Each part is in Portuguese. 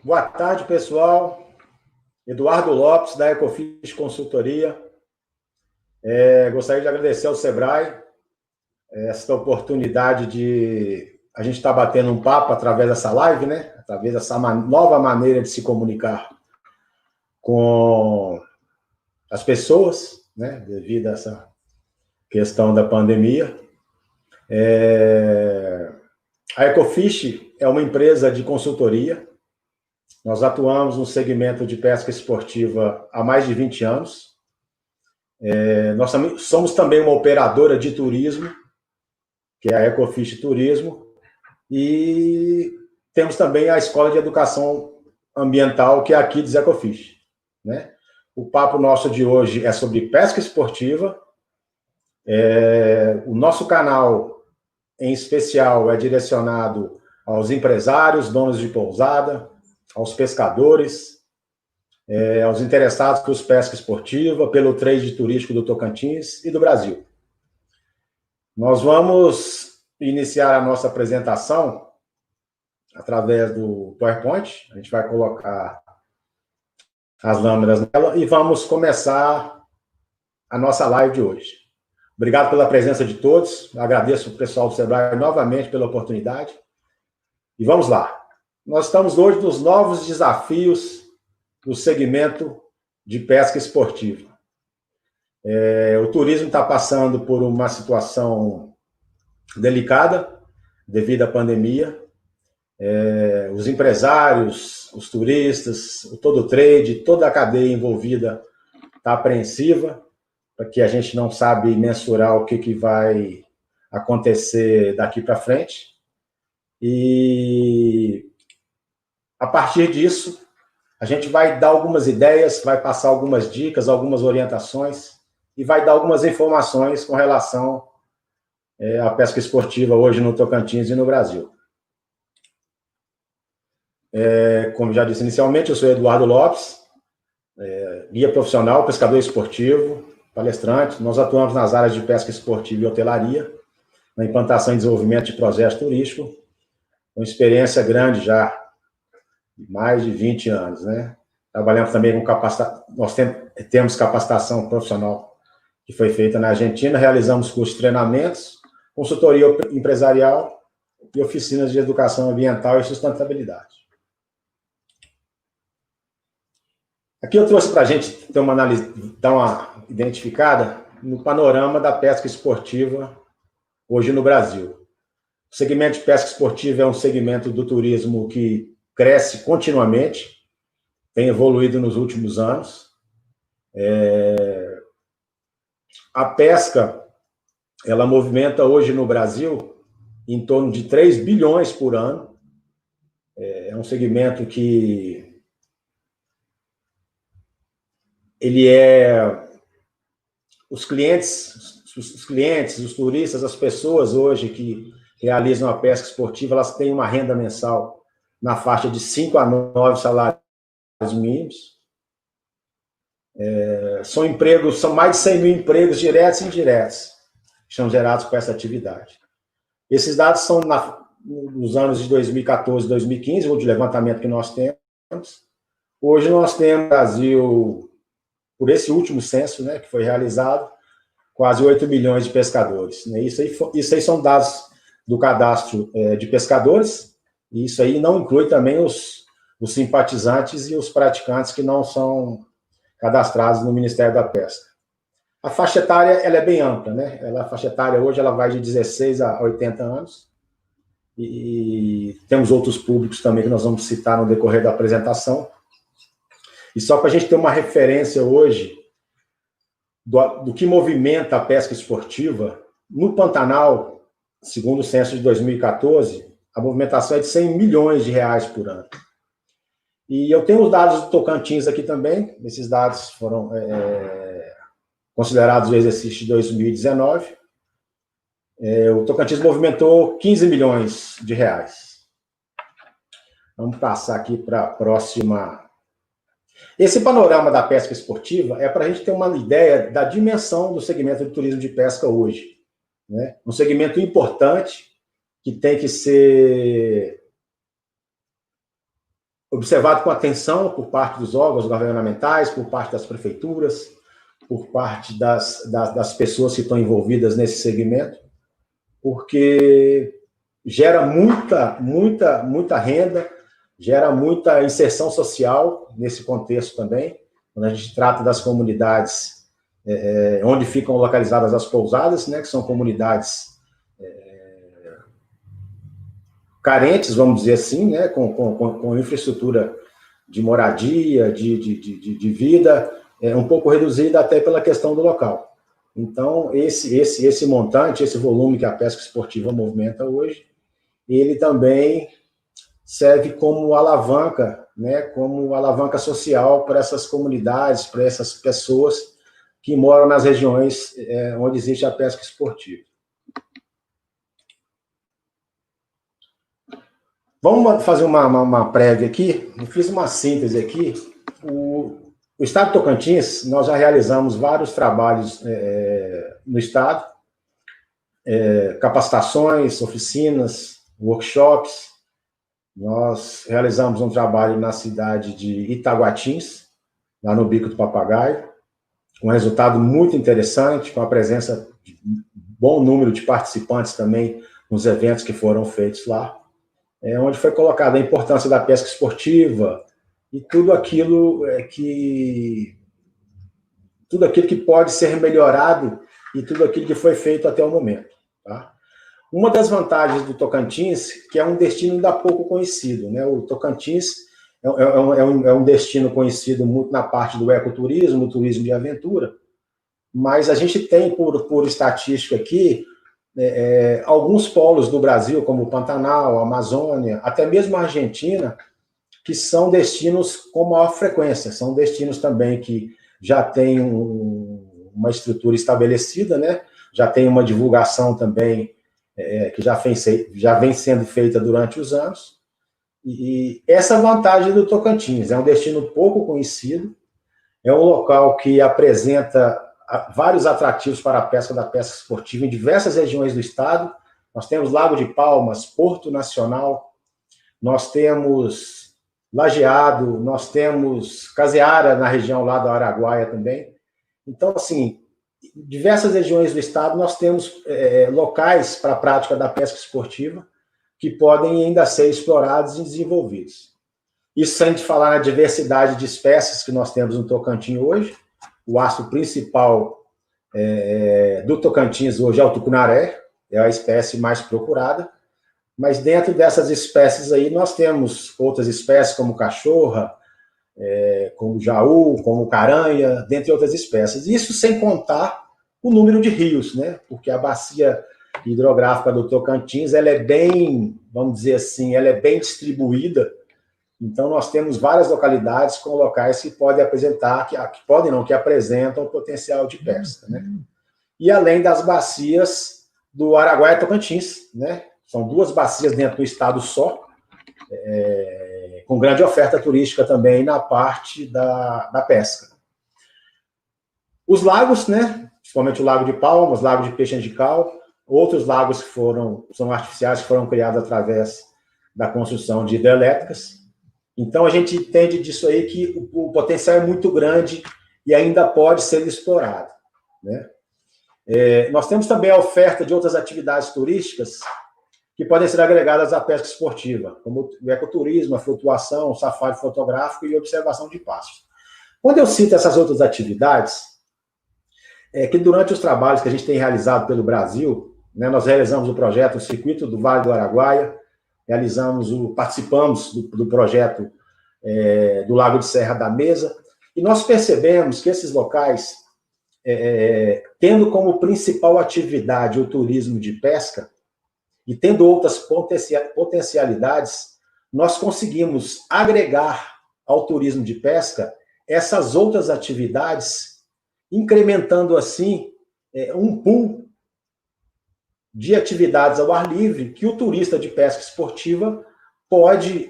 Boa tarde, pessoal. Eduardo Lopes, da Ecofish Consultoria. Gostaria de agradecer ao Sebrae esta oportunidade de a gente estar batendo um papo através dessa live, né? Através dessa nova maneira de se comunicar com as pessoas, né? Devido a essa questão da pandemia. A Ecofish é uma empresa de consultoria. Nós atuamos no segmento de pesca esportiva há mais de 20 anos. Nós somos também uma operadora de turismo, que é a Ecofish Turismo, e temos também a Escola de Educação Ambiental, que é a Kids Ecofish, né? O papo nosso de hoje é sobre pesca esportiva. O nosso canal, em especial, é direcionado aos empresários, donos de pousada, aos pescadores, aos interessados por pesca esportiva, pelo trade turístico do Tocantins e do Brasil. Nós vamos iniciar a nossa apresentação através do PowerPoint. A gente vai colocar as lâminas nela e vamos começar a nossa live de hoje. Obrigado pela presença de todos. Agradeço ao pessoal do Sebrae novamente pela oportunidade. E vamos lá. Nós estamos hoje nos novos desafios do segmento de pesca esportiva. O turismo está passando por uma situação delicada devido à pandemia. Os empresários, os turistas, todo o trade, toda a cadeia envolvida está apreensiva, porque a gente não sabe mensurar o que vai acontecer daqui para frente. E a partir disso, a gente vai dar algumas ideias, vai passar algumas dicas, algumas orientações e vai dar algumas informações com relação à pesca esportiva hoje no Tocantins e no Brasil. Como já disse inicialmente, eu sou Eduardo Lopes, guia profissional, pescador esportivo, palestrante. Nós atuamos nas áreas de pesca esportiva e hotelaria, na implantação e desenvolvimento de projetos turísticos, com experiência grande já, mais de 20 anos, né? Trabalhamos também com capacitação, nós temos capacitação profissional que foi feita na Argentina, realizamos cursos de treinamentos, consultoria empresarial e oficinas de educação ambiental e sustentabilidade. Aqui eu trouxe para a gente ter uma análise, dar uma identificada no panorama da pesca esportiva hoje no Brasil. O segmento de pesca esportiva é um segmento do turismo que cresce continuamente, tem evoluído nos últimos anos. A pesca, ela movimenta hoje no Brasil em torno de 3 bilhões por ano. É um segmento que ele os clientes, os turistas, as pessoas hoje que realizam a pesca esportiva, elas têm uma renda mensal na faixa de 5 a 9 salários mínimos. São empregos, são mais de 100 mil empregos diretos e indiretos que são gerados por essa atividade. Esses dados são nos anos de 2014 e 2015, o de levantamento que nós temos. Hoje nós temos no Brasil, por esse último censo, né, que foi realizado, quase 8 milhões de pescadores. Né? Isso aí são dados do cadastro de pescadores, e isso aí não inclui também os simpatizantes e os praticantes que não são cadastrados no Ministério da Pesca. A faixa etária ela é bem ampla, né? A faixa etária hoje ela vai de 16 a 80 anos, e temos outros públicos também que nós vamos citar no decorrer da apresentação. E só para a gente ter uma referência hoje do que movimenta a pesca esportiva, no Pantanal, segundo o censo de 2014, a movimentação é de 100 milhões de reais por ano. E eu tenho os dados do Tocantins aqui também, esses dados foram considerados o exercício de 2019. O Tocantins movimentou 15 milhões de reais. Vamos passar aqui para a próxima. Esse panorama da pesca esportiva é para a gente ter uma ideia da dimensão do segmento de turismo de pesca hoje, né? Um segmento importante que tem que ser observado com atenção por parte dos órgãos governamentais, por parte das prefeituras, por parte das pessoas que estão envolvidas nesse segmento, porque gera muita renda, gera muita inserção social nesse contexto também, quando a gente trata das comunidades onde ficam localizadas as pousadas, né, que são comunidades carentes, vamos dizer assim, né, com infraestrutura de moradia, de vida, um pouco reduzida até pela questão do local. Então, esse montante, esse volume que a pesca esportiva movimenta hoje, ele também serve como alavanca, né, como alavanca social para essas comunidades, para essas pessoas que moram nas regiões onde existe a pesca esportiva. Vamos fazer uma prévia aqui. Eu fiz uma síntese aqui. O Estado de Tocantins, nós já realizamos vários trabalhos no Estado, capacitações, oficinas, workshops. Nós realizamos um trabalho na cidade de Itaguatins, lá no Bico do Papagaio, um resultado muito interessante, com a presença de um bom número de participantes também nos eventos que foram feitos lá, onde foi colocada a importância da pesca esportiva e tudo aquilo que pode ser melhorado e tudo aquilo que foi feito até o momento. Tá? Uma das vantagens do Tocantins, que é um destino ainda pouco conhecido, né? O Tocantins é um destino conhecido muito na parte do ecoturismo, turismo de aventura, mas a gente tem, por estatística aqui, alguns polos do Brasil, como o Pantanal, a Amazônia, até mesmo a Argentina, que são destinos com maior frequência, são destinos também que já têm uma estrutura estabelecida, né? Já tem uma divulgação também que já vem sendo feita durante os anos, e essa vantagem do Tocantins, é um destino pouco conhecido, é um local que apresenta vários atrativos para a pesca da pesca esportiva em diversas regiões do estado. Nós temos Lago de Palmas, Porto Nacional, nós temos Lajeado, nós temos Caseara na região lá da Araguaia também. Então, assim, em diversas regiões do estado nós temos locais para a prática da pesca esportiva que podem ainda ser explorados e desenvolvidos. Isso sem de falar na diversidade de espécies que nós temos no Tocantins hoje. O astro principal do Tocantins hoje é o tucunaré, é a espécie mais procurada, mas dentro dessas espécies aí nós temos outras espécies como cachorra, como jaú, como caranha, dentre outras espécies. Isso sem contar o número de rios, né? Porque a bacia hidrográfica do Tocantins, ela é bem, vamos dizer assim, ela é bem distribuída. Então, nós temos várias localidades com locais que podem apresentar, que apresentam potencial de pesca, né? E além das bacias do Araguaia Tocantins, né? São duas bacias dentro do estado só, com grande oferta turística também na parte da pesca. Os lagos, né? Principalmente o Lago de Palmas, Lago de Peixe Angical, outros lagos que são artificiais, que foram criados através da construção de hidrelétricas. Então, a gente entende disso aí que o potencial é muito grande e ainda pode ser explorado, né? Nós temos também a oferta de outras atividades turísticas que podem ser agregadas à pesca esportiva, como o ecoturismo, a flutuação, o safari fotográfico e observação de pastos. Quando eu cito essas outras atividades, que durante os trabalhos que a gente tem realizado pelo Brasil, né, nós realizamos o projeto Circuito do Vale do Araguaia, participamos do projeto do Lago de Serra da Mesa, e nós percebemos que esses locais, tendo como principal atividade o turismo de pesca, e tendo outras potencialidades, nós conseguimos agregar ao turismo de pesca essas outras atividades, incrementando assim um pool de atividades ao ar livre que o turista de pesca esportiva pode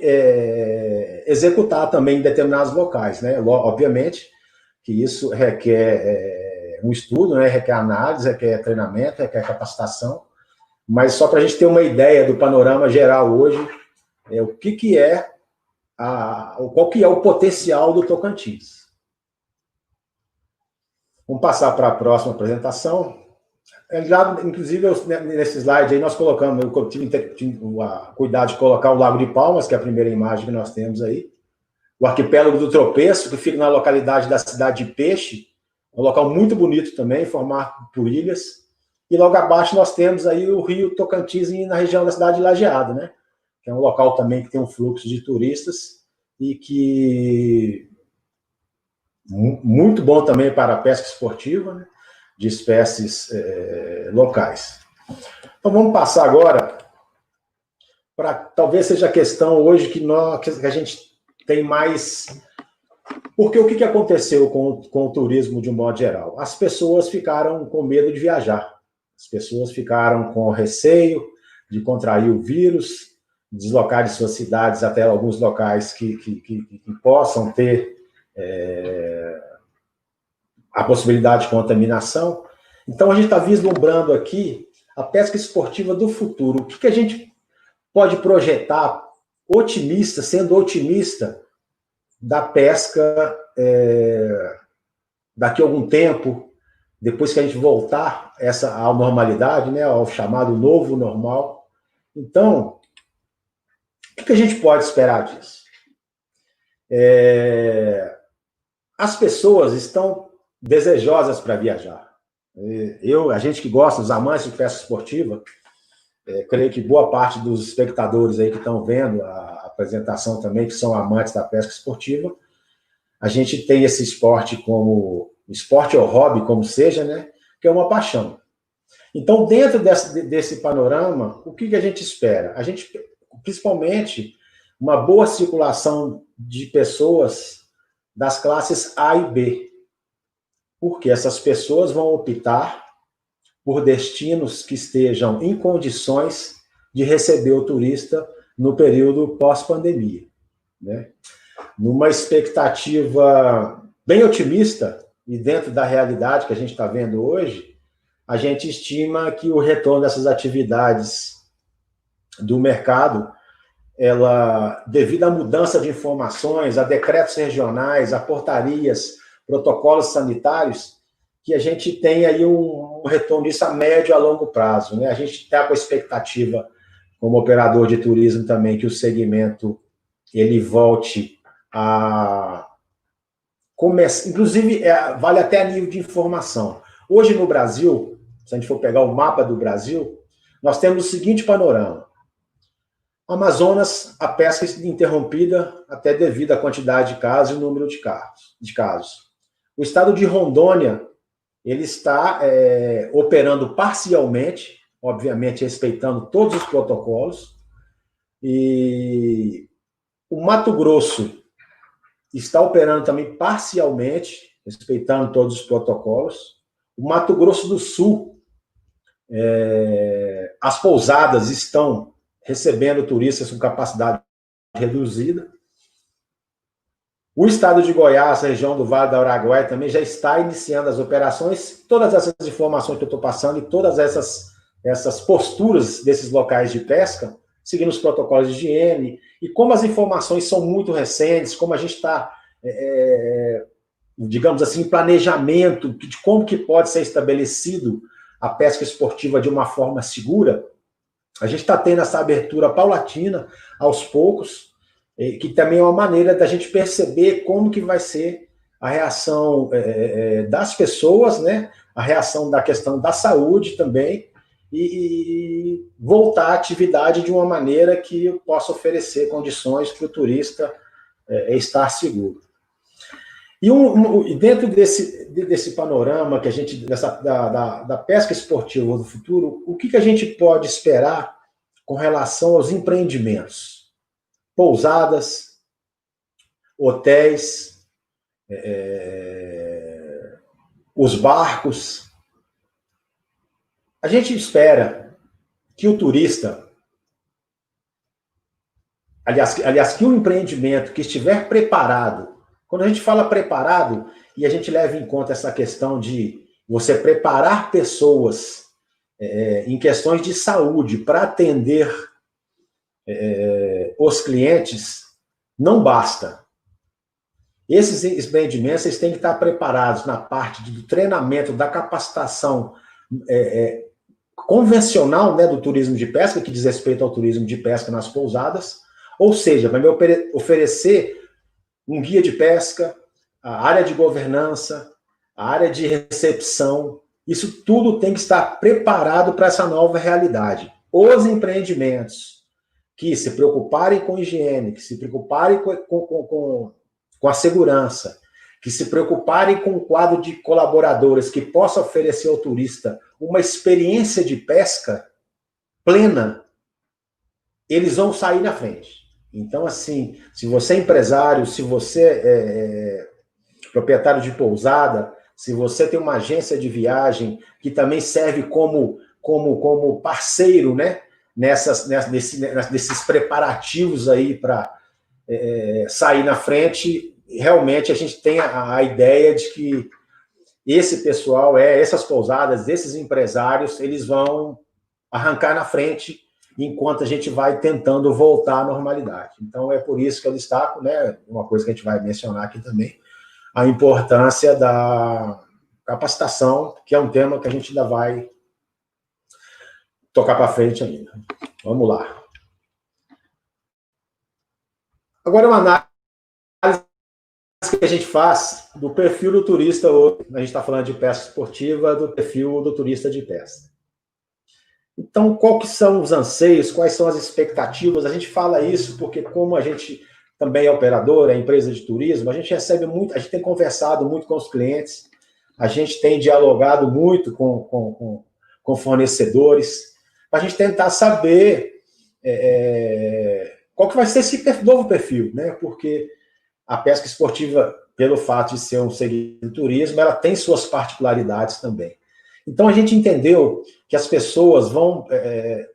executar também em determinados locais, né? Obviamente que isso requer um estudo, né? Requer análise, requer treinamento, requer capacitação, mas só para a gente ter uma ideia do panorama geral hoje, o que é qual que é o potencial do Tocantins. Vamos passar para a próxima apresentação. Já, inclusive, nesse slide aí nós colocamos, eu tive o cuidado de colocar o Lago de Palmas, que é a primeira imagem que nós temos aí, o Arquipélago do Tropeço, que fica na localidade da cidade de Peixe, um local muito bonito também, formado por ilhas, e logo abaixo nós temos aí o rio Tocantins na região da cidade de Lajeado, né? Que é um local também que tem um fluxo de turistas e que muito bom também para a pesca esportiva, né? De espécies locais. Então vamos passar agora para talvez seja a questão hoje que a gente tem mais. Porque o que aconteceu com o turismo de um modo geral? As pessoas ficaram com medo de viajar, as pessoas ficaram com receio de contrair o vírus, deslocar de suas cidades até alguns locais que possam ter a possibilidade de contaminação. Então, a gente está vislumbrando aqui a pesca esportiva do futuro. O que a gente pode projetar otimista, sendo otimista, da pesca daqui a algum tempo, depois que a gente voltar à normalidade, né, ao chamado novo normal. Então, o que a gente pode esperar disso? As pessoas estão desejosas para viajar. A gente que gosta, os amantes de pesca esportiva, creio que boa parte dos espectadores aí que estão vendo a apresentação também, que são amantes da pesca esportiva, a gente tem esse esporte como esporte ou hobby, como seja, né, que é uma paixão. Então, dentro desse panorama, o que a gente espera? A gente, principalmente, uma boa circulação de pessoas das classes A e B, porque essas pessoas vão optar por destinos que estejam em condições de receber o turista no período pós-pandemia, né? Numa expectativa bem otimista e dentro da realidade que a gente está vendo hoje, a gente estima que o retorno dessas atividades do mercado, devido à mudança de informações, a decretos regionais, a portarias, protocolos sanitários, que a gente tem aí um retorno disso a médio e a longo prazo, né? A gente está com a expectativa, como operador de turismo também, que o segmento ele volte a começar, inclusive, vale até a nível de informação. Hoje no Brasil, se a gente for pegar o mapa do Brasil, nós temos o seguinte panorama. Amazonas, a pesca interrompida até devido à quantidade de casos e o número de casos. O estado de Rondônia, ele está operando parcialmente, obviamente respeitando todos os protocolos, e o Mato Grosso está operando também parcialmente, respeitando todos os protocolos. O Mato Grosso do Sul, as pousadas estão recebendo turistas com capacidade reduzida. O estado de Goiás, a região do Vale do Araguaia, também já está iniciando as operações. Todas essas informações que eu estou passando e todas essas posturas desses locais de pesca, seguindo os protocolos de higiene, e como as informações são muito recentes, como a gente está, digamos assim, em planejamento de como que pode ser estabelecido a pesca esportiva de uma forma segura, a gente está tendo essa abertura paulatina, aos poucos, que também é uma maneira da gente perceber como que vai ser a reação das pessoas, né? A reação da questão da saúde também, e voltar à atividade de uma maneira que possa oferecer condições para o turista estar seguro. E dentro desse panorama que a gente, da pesca esportiva do futuro, o que a gente pode esperar com relação aos empreendimentos? Pousadas, hotéis, os barcos. A gente espera que o turista, aliás, que o empreendimento que estiver preparado, quando a gente fala preparado, e a gente leva em conta essa questão de você preparar pessoas em questões de saúde para atender os clientes, não basta. Esses empreendimentos eles têm que estar preparados na parte do treinamento, da capacitação convencional, né, do turismo de pesca, que diz respeito ao turismo de pesca nas pousadas, ou seja, vai me oferecer um guia de pesca, a área de governança, a área de recepção, isso tudo tem que estar preparado para essa nova realidade. Os empreendimentos que se preocuparem com higiene, que se preocuparem com a segurança, que se preocuparem com o quadro de colaboradores que possa oferecer ao turista uma experiência de pesca plena, eles vão sair na frente. Então, assim, se você é empresário, se você é proprietário de pousada, se você tem uma agência de viagem que também serve como parceiro, né, nesses preparativos aí para sair na frente, realmente a gente tem a ideia de que esse pessoal, essas pousadas, esses empresários, eles vão arrancar na frente enquanto a gente vai tentando voltar à normalidade. Então, é por isso que eu destaco, né, uma coisa que a gente vai mencionar aqui também, a importância da capacitação, que é um tema que a gente ainda vai tocar para frente ainda. Vamos lá. Agora, uma análise que a gente faz do perfil do turista hoje. A gente está falando de pesca esportiva, do perfil do turista de pesca. Então, qual que são os anseios, quais são as expectativas? A gente fala isso porque, como a gente também é operador, é empresa de turismo, a gente recebe muito, a gente tem conversado muito com os clientes, a gente tem dialogado muito com fornecedores, para a gente tentar saber qual que vai ser esse novo perfil, né? Porque a pesca esportiva, pelo fato de ser um segmento de turismo, ela tem suas particularidades também. Então, a gente entendeu que as pessoas vão...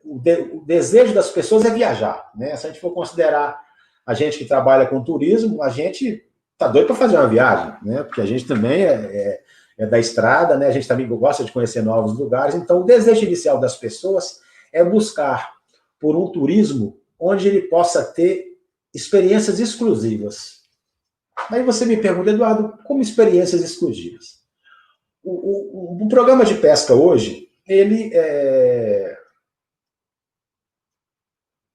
o desejo das pessoas é viajar, né? Se a gente for considerar a gente que trabalha com turismo, a gente está doido para fazer uma viagem, né? Porque a gente também é da estrada, né? A gente também gosta de conhecer novos lugares. Então, o desejo inicial das pessoas é buscar por um turismo onde ele possa ter experiências exclusivas. Aí você me pergunta, Eduardo, como experiências exclusivas? O programa de pesca hoje, ele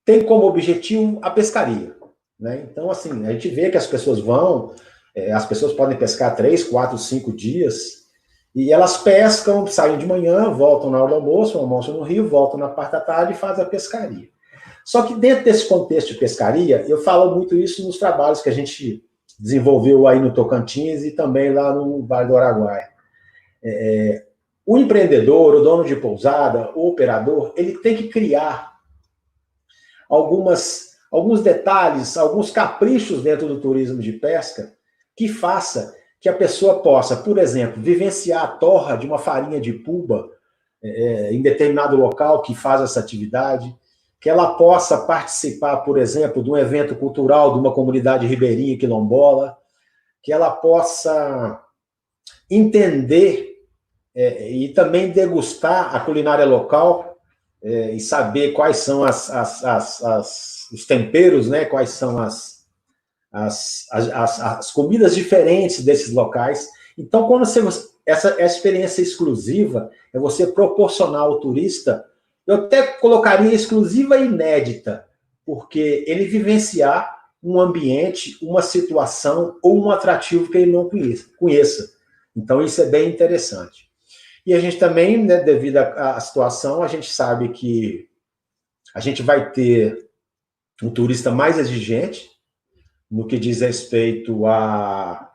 tem como objetivo a pescaria, né? Então, assim, a gente vê que as pessoas as pessoas podem pescar 3, 4, 5 dias, e elas pescam, saem de manhã, voltam na hora do almoço, almoçam no rio, voltam na parte da tarde e fazem a pescaria. Só que dentro desse contexto de pescaria, eu falo muito isso nos trabalhos que a gente desenvolveu aí no Tocantins e também lá no Vale do Araguaia. O empreendedor, o dono de pousada, o operador, ele tem que criar alguns detalhes, alguns caprichos dentro do turismo de pesca que faça que a pessoa possa, por exemplo, vivenciar a torra de uma farinha de puba em determinado local que faz essa atividade, que ela possa participar, por exemplo, de um evento cultural de uma comunidade ribeirinha quilombola, que ela possa entender e também degustar a culinária local e saber quais são os temperos, né? Quais são as comidas diferentes desses locais. Então, quando essa experiência exclusiva é você proporcionar ao turista, eu até colocaria exclusiva e inédita, porque ele vivenciar um ambiente, uma situação ou um atrativo que ele não conheça. Então, isso é bem interessante. E a gente também, né, devido à situação, a gente sabe que a gente vai ter um turista mais exigente no que diz respeito à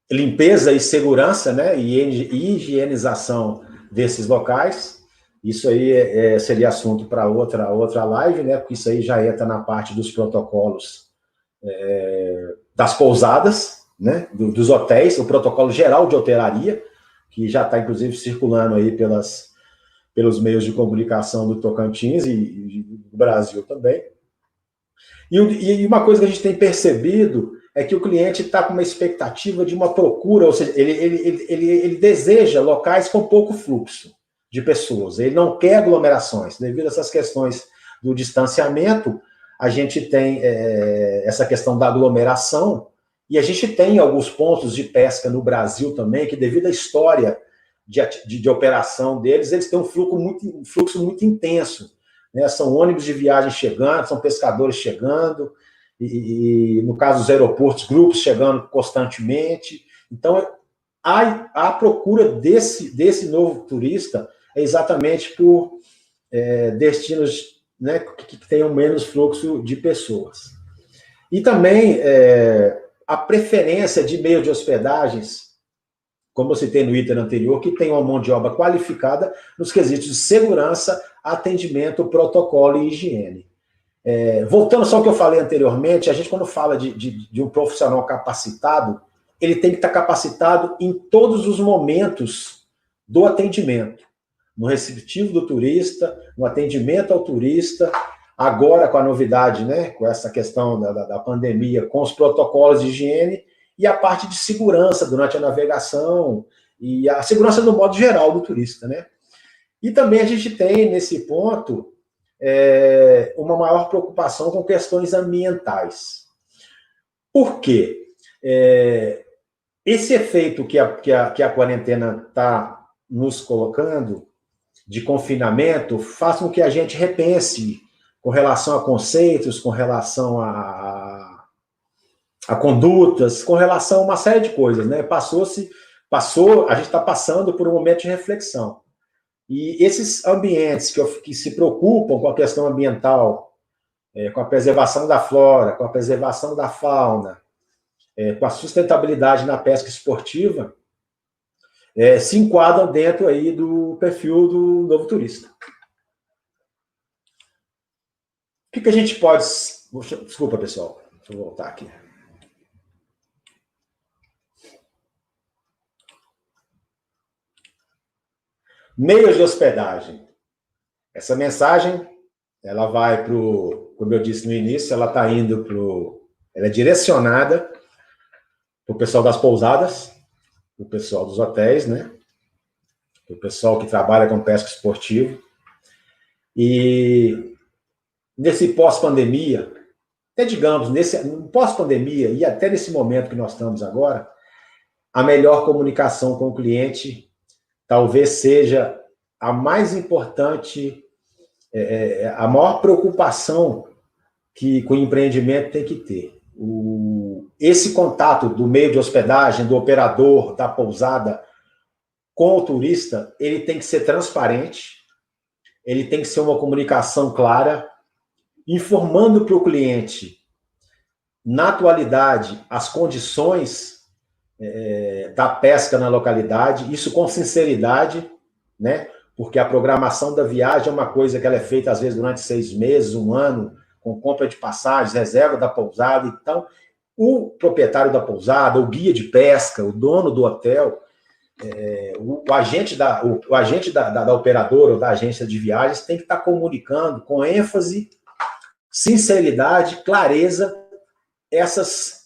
limpeza e segurança, né, e higienização desses locais. Isso aí seria assunto para outra live, né, porque isso aí já entra na parte dos protocolos das pousadas, né, dos hotéis, o protocolo geral de hotelaria, que já está, inclusive, circulando aí pelos meios de comunicação do Tocantins e do Brasil também. E uma coisa que a gente tem percebido é que o cliente está com uma expectativa de uma procura, ou seja, ele deseja locais com pouco fluxo de pessoas, ele não quer aglomerações, devido a essas questões do distanciamento, a gente tem essa questão da aglomeração, e a gente tem alguns pontos de pesca no Brasil também, que devido à história de operação deles, eles têm um fluxo muito intenso, né? São ônibus de viagem chegando, são pescadores chegando, e no caso dos aeroportos, grupos chegando constantemente. Então, a procura desse novo turista é exatamente por destinos, né, que tenham menos fluxo de pessoas. E também a preferência de meio de hospedagens, como eu citei no item anterior, que tem uma mão de obra qualificada nos quesitos de segurança, atendimento, protocolo e higiene. Voltando só ao que eu falei anteriormente, a gente, quando fala de um profissional capacitado, ele tem que estar capacitado em todos os momentos do atendimento. No receptivo do turista, no atendimento ao turista, agora com a novidade, né, com essa questão da pandemia, com os protocolos de higiene e a parte de segurança durante a navegação e a segurança no modo geral do turista, né? E também a gente tem, nesse ponto, uma maior preocupação com questões ambientais. Por quê? Esse efeito que a quarentena está nos colocando, de confinamento, faz com que a gente repense com relação a conceitos, com relação a condutas, com relação a uma série de coisas, né? A gente está passando por um momento de reflexão. E esses ambientes que se preocupam com a questão ambiental, com a preservação da flora, com a preservação da fauna, com a sustentabilidade na pesca esportiva, se enquadram dentro aí do perfil do novo turista. O que a gente pode... Desculpa, pessoal. Deixa eu voltar aqui. Meios de hospedagem. Essa mensagem, ela vai para o... Como eu disse no início, ela está indo para o... Ela é direcionada para o pessoal das pousadas, para o pessoal dos hotéis, né? Para o pessoal que trabalha com pesca esportiva. E nesse pós-pandemia, até digamos, nesse pós-pandemia e até nesse momento que nós estamos agora, a melhor comunicação com o cliente talvez seja a mais importante, a maior preocupação que o empreendimento tem que ter. Esse contato do meio de hospedagem, do operador, da pousada, com o turista, ele tem que ser transparente, ele tem que ser uma comunicação clara, informando para o cliente, na atualidade, as condições da pesca na localidade, isso com sinceridade, né? Porque a programação da viagem é uma coisa que ela é feita, às vezes, durante 6 meses, 1 ano, com compra de passagens, reserva da pousada. Então, o proprietário da pousada, o guia de pesca, o dono do hotel, o agente da operadora ou da agência de viagens tem que estar comunicando com ênfase, sinceridade, clareza, essas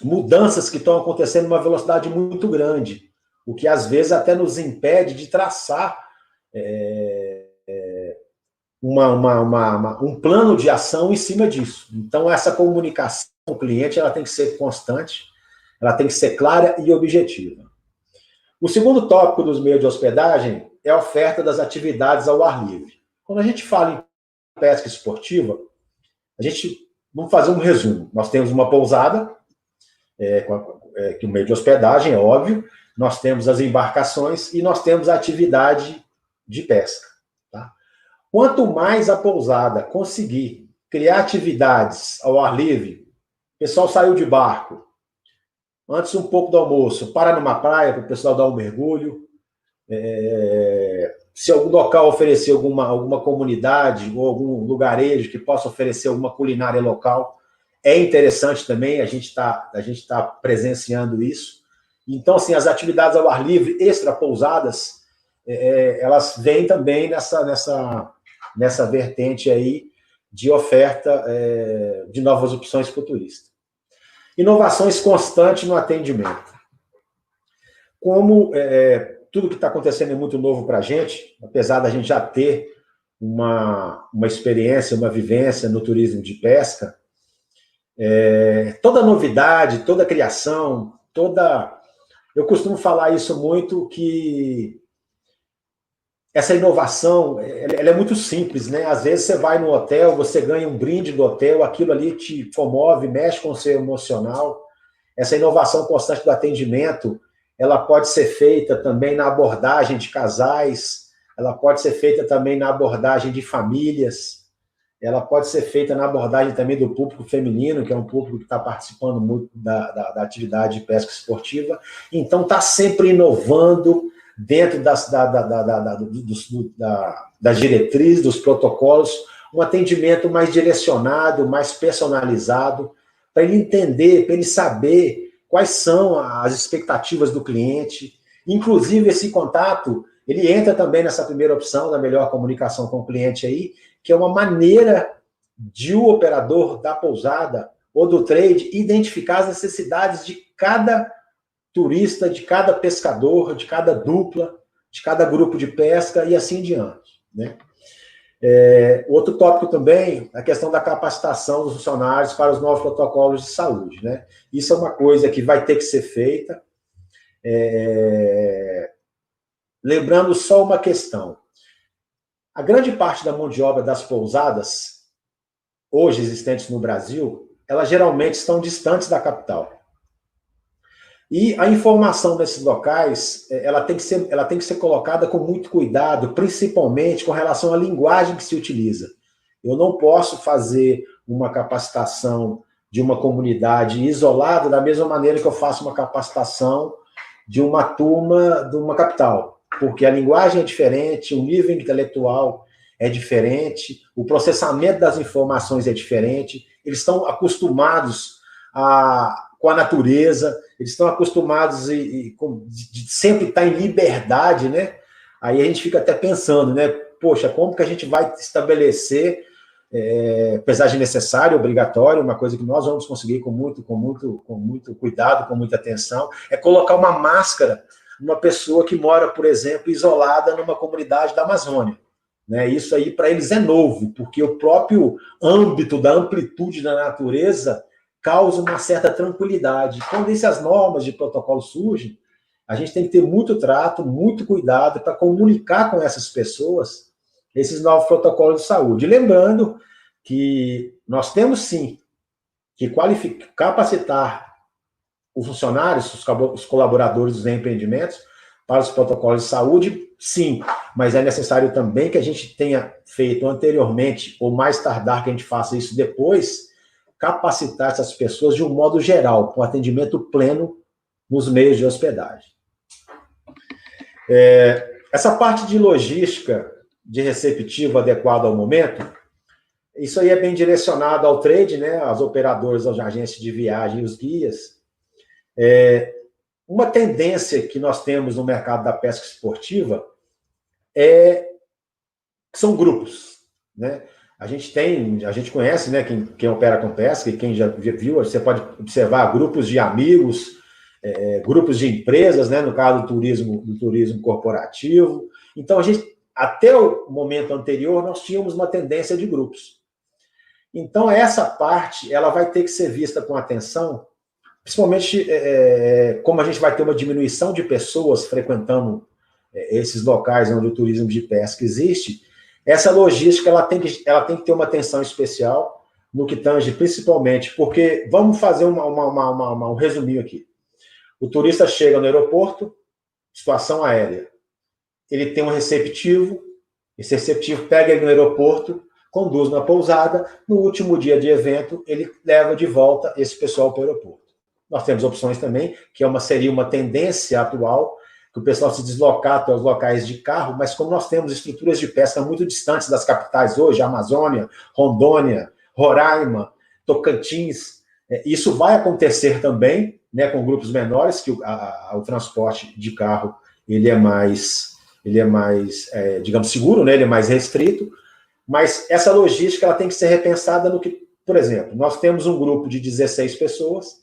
mudanças que estão acontecendo numa velocidade muito grande, o que às vezes até nos impede de traçar um plano de ação em cima disso. Então, essa comunicação com o cliente ela tem que ser constante, ela tem que ser clara e objetiva. O segundo tópico dos meios de hospedagem é a oferta das atividades ao ar livre. Quando a gente fala em pesca esportiva, vamos fazer um resumo. Nós temos uma pousada, que é um meio de hospedagem, é óbvio, nós temos as embarcações e nós temos a atividade de pesca. Tá? Quanto mais a pousada conseguir criar atividades ao ar livre, o pessoal saiu de barco, antes um pouco do almoço, para numa praia para o pessoal dar um mergulho, se algum local oferecer alguma comunidade ou algum lugarejo que possa oferecer alguma culinária local, é interessante também, a gente tá presenciando isso. Então, assim, as atividades ao ar livre, extra-pousadas, elas vêm também nessa vertente aí de oferta de novas opções para o turista. Inovações constantes no atendimento. Como tudo que está acontecendo é muito novo para a gente, apesar da gente já ter uma experiência, uma vivência no turismo de pesca, toda novidade, toda criação, eu costumo falar isso muito, que essa inovação, ela é muito simples, né? Às vezes você vai no hotel, você ganha um brinde do hotel, aquilo ali te comove, mexe com o seu emocional. Essa inovação constante do atendimento, ela pode ser feita também na abordagem de casais, ela pode ser feita também na abordagem de famílias, ela pode ser feita na abordagem também do público feminino, que é um público que está participando muito da atividade de pesca esportiva. Então, está sempre inovando dentro das diretrizes, dos protocolos, um atendimento mais direcionado, mais personalizado, para ele entender, para ele saber quais são as expectativas do cliente. Inclusive, esse contato, ele entra também nessa primeira opção da melhor comunicação com o cliente aí, que é uma maneira de o operador da pousada ou do trade identificar as necessidades de cada turista, de cada pescador, de cada dupla, de cada grupo de pesca e assim diante, né? Outro tópico também, a questão da capacitação dos funcionários para os novos protocolos de saúde, né? Isso é uma coisa que vai ter que ser feita. Lembrando só uma questão. A grande parte da mão de obra das pousadas, hoje existentes no Brasil, elas geralmente estão distantes da capital. E a informação desses locais, ela tem que ser colocada com muito cuidado, principalmente com relação à linguagem que se utiliza. Eu não posso fazer uma capacitação de uma comunidade isolada da mesma maneira que eu faço uma capacitação de uma turma de uma capital, porque a linguagem é diferente, o nível intelectual é diferente, o processamento das informações é diferente, eles estão acostumados com a natureza, eles estão acostumados de sempre estar em liberdade, né? Aí a gente fica até pensando, né? Poxa, como que a gente vai estabelecer, apesar de necessário, obrigatório, uma coisa que nós vamos conseguir com muito cuidado, com muita atenção, é colocar uma máscara numa pessoa que mora, por exemplo, isolada numa comunidade da Amazônia. Né? Isso aí para eles é novo, porque o próprio âmbito da amplitude da natureza causa uma certa tranquilidade. Quando essas normas de protocolo surgem, a gente tem que ter muito trato, muito cuidado para comunicar com essas pessoas esses novos protocolos de saúde. Lembrando que nós temos, sim, que capacitar os funcionários, os colaboradores dos empreendimentos para os protocolos de saúde, sim, mas é necessário também que a gente tenha feito anteriormente, ou mais tardar que a gente faça isso depois, capacitar essas pessoas de um modo geral, com atendimento pleno nos meios de hospedagem. Essa parte de logística, de receptivo adequado ao momento, isso aí é bem direcionado ao trade, né, às operadoras, às agências de viagem e os guias. Uma tendência que nós temos no mercado da pesca esportiva são grupos, né? A gente conhece, né, quem opera com pesca e quem já viu, você pode observar grupos de amigos, grupos de empresas, né, no caso do turismo corporativo. Então, até o momento anterior, nós tínhamos uma tendência de grupos. Então, essa parte, ela vai ter que ser vista com atenção, principalmente como a gente vai ter uma diminuição de pessoas frequentando esses locais onde o turismo de pesca existe. Essa logística ela tem que ter uma atenção especial no que tange principalmente, porque vamos fazer um resuminho aqui. O turista chega no aeroporto, situação aérea. Ele tem um receptivo, esse receptivo pega ele no aeroporto, conduz na pousada, no último dia de evento, ele leva de volta esse pessoal para o aeroporto. Nós temos opções também, que seria uma tendência atual, que o pessoal se deslocar até os locais de carro, mas como nós temos estruturas de pesca muito distantes das capitais hoje, Amazônia, Rondônia, Roraima, Tocantins, isso vai acontecer também, né, com grupos menores, que o transporte de carro ele é mais digamos, seguro, né, ele é mais restrito, mas essa logística ela tem que ser repensada no que, por exemplo, nós temos um grupo de 16 pessoas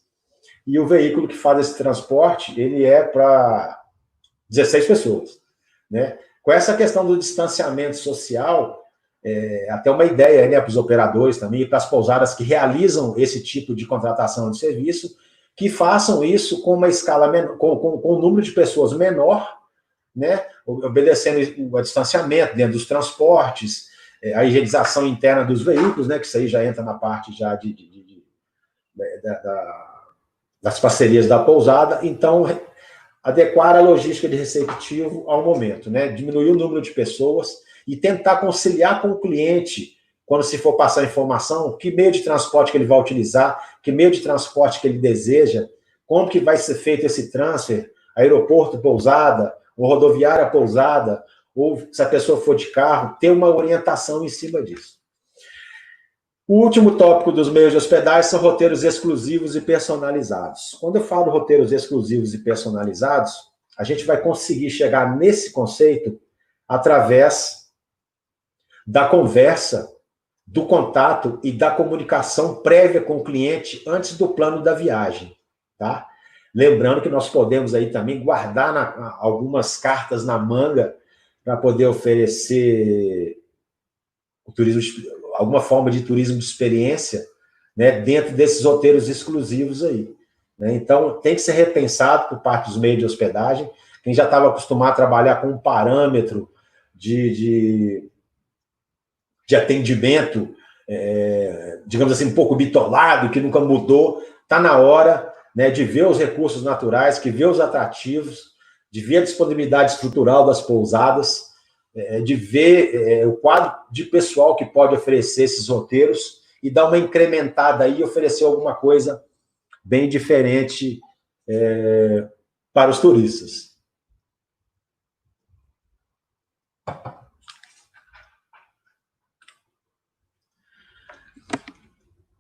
e o veículo que faz esse transporte, ele é para 16 pessoas, né? Com essa questão do distanciamento social, até uma ideia, né, para os operadores também, e para as pousadas que realizam esse tipo de contratação de serviço, que façam isso com uma escala menor, com um número de pessoas menor, né, obedecendo o distanciamento dentro dos transportes, a higienização interna dos veículos, né, que isso aí já entra na parte já das parcerias da pousada. Então, adequar a logística de receptivo ao momento, né, diminuir o número de pessoas e tentar conciliar com o cliente, quando se for passar informação, que meio de transporte que ele vai utilizar, que meio de transporte que ele deseja, como que vai ser feito esse transfer, aeroporto, pousada, ou rodoviária, pousada, ou se a pessoa for de carro, ter uma orientação em cima disso. O último tópico dos meios de hospedagem são roteiros exclusivos e personalizados. Quando eu falo roteiros exclusivos e personalizados, a gente vai conseguir chegar nesse conceito através da conversa, do contato e da comunicação prévia com o cliente antes do plano da viagem, tá? Lembrando que nós podemos aí também guardar algumas cartas na manga para poder oferecer o turismo, alguma forma de turismo de experiência, né, dentro desses roteiros exclusivos aí, né? Então, tem que ser repensado por parte dos meios de hospedagem. Quem já estava acostumado a trabalhar com um parâmetro de atendimento, digamos assim, um pouco bitolado, que nunca mudou, está na hora, né, de ver os recursos naturais, de ver os atrativos, de ver a disponibilidade estrutural das pousadas, de ver o quadro de pessoal que pode oferecer esses roteiros e dar uma incrementada aí e oferecer alguma coisa bem diferente para os turistas.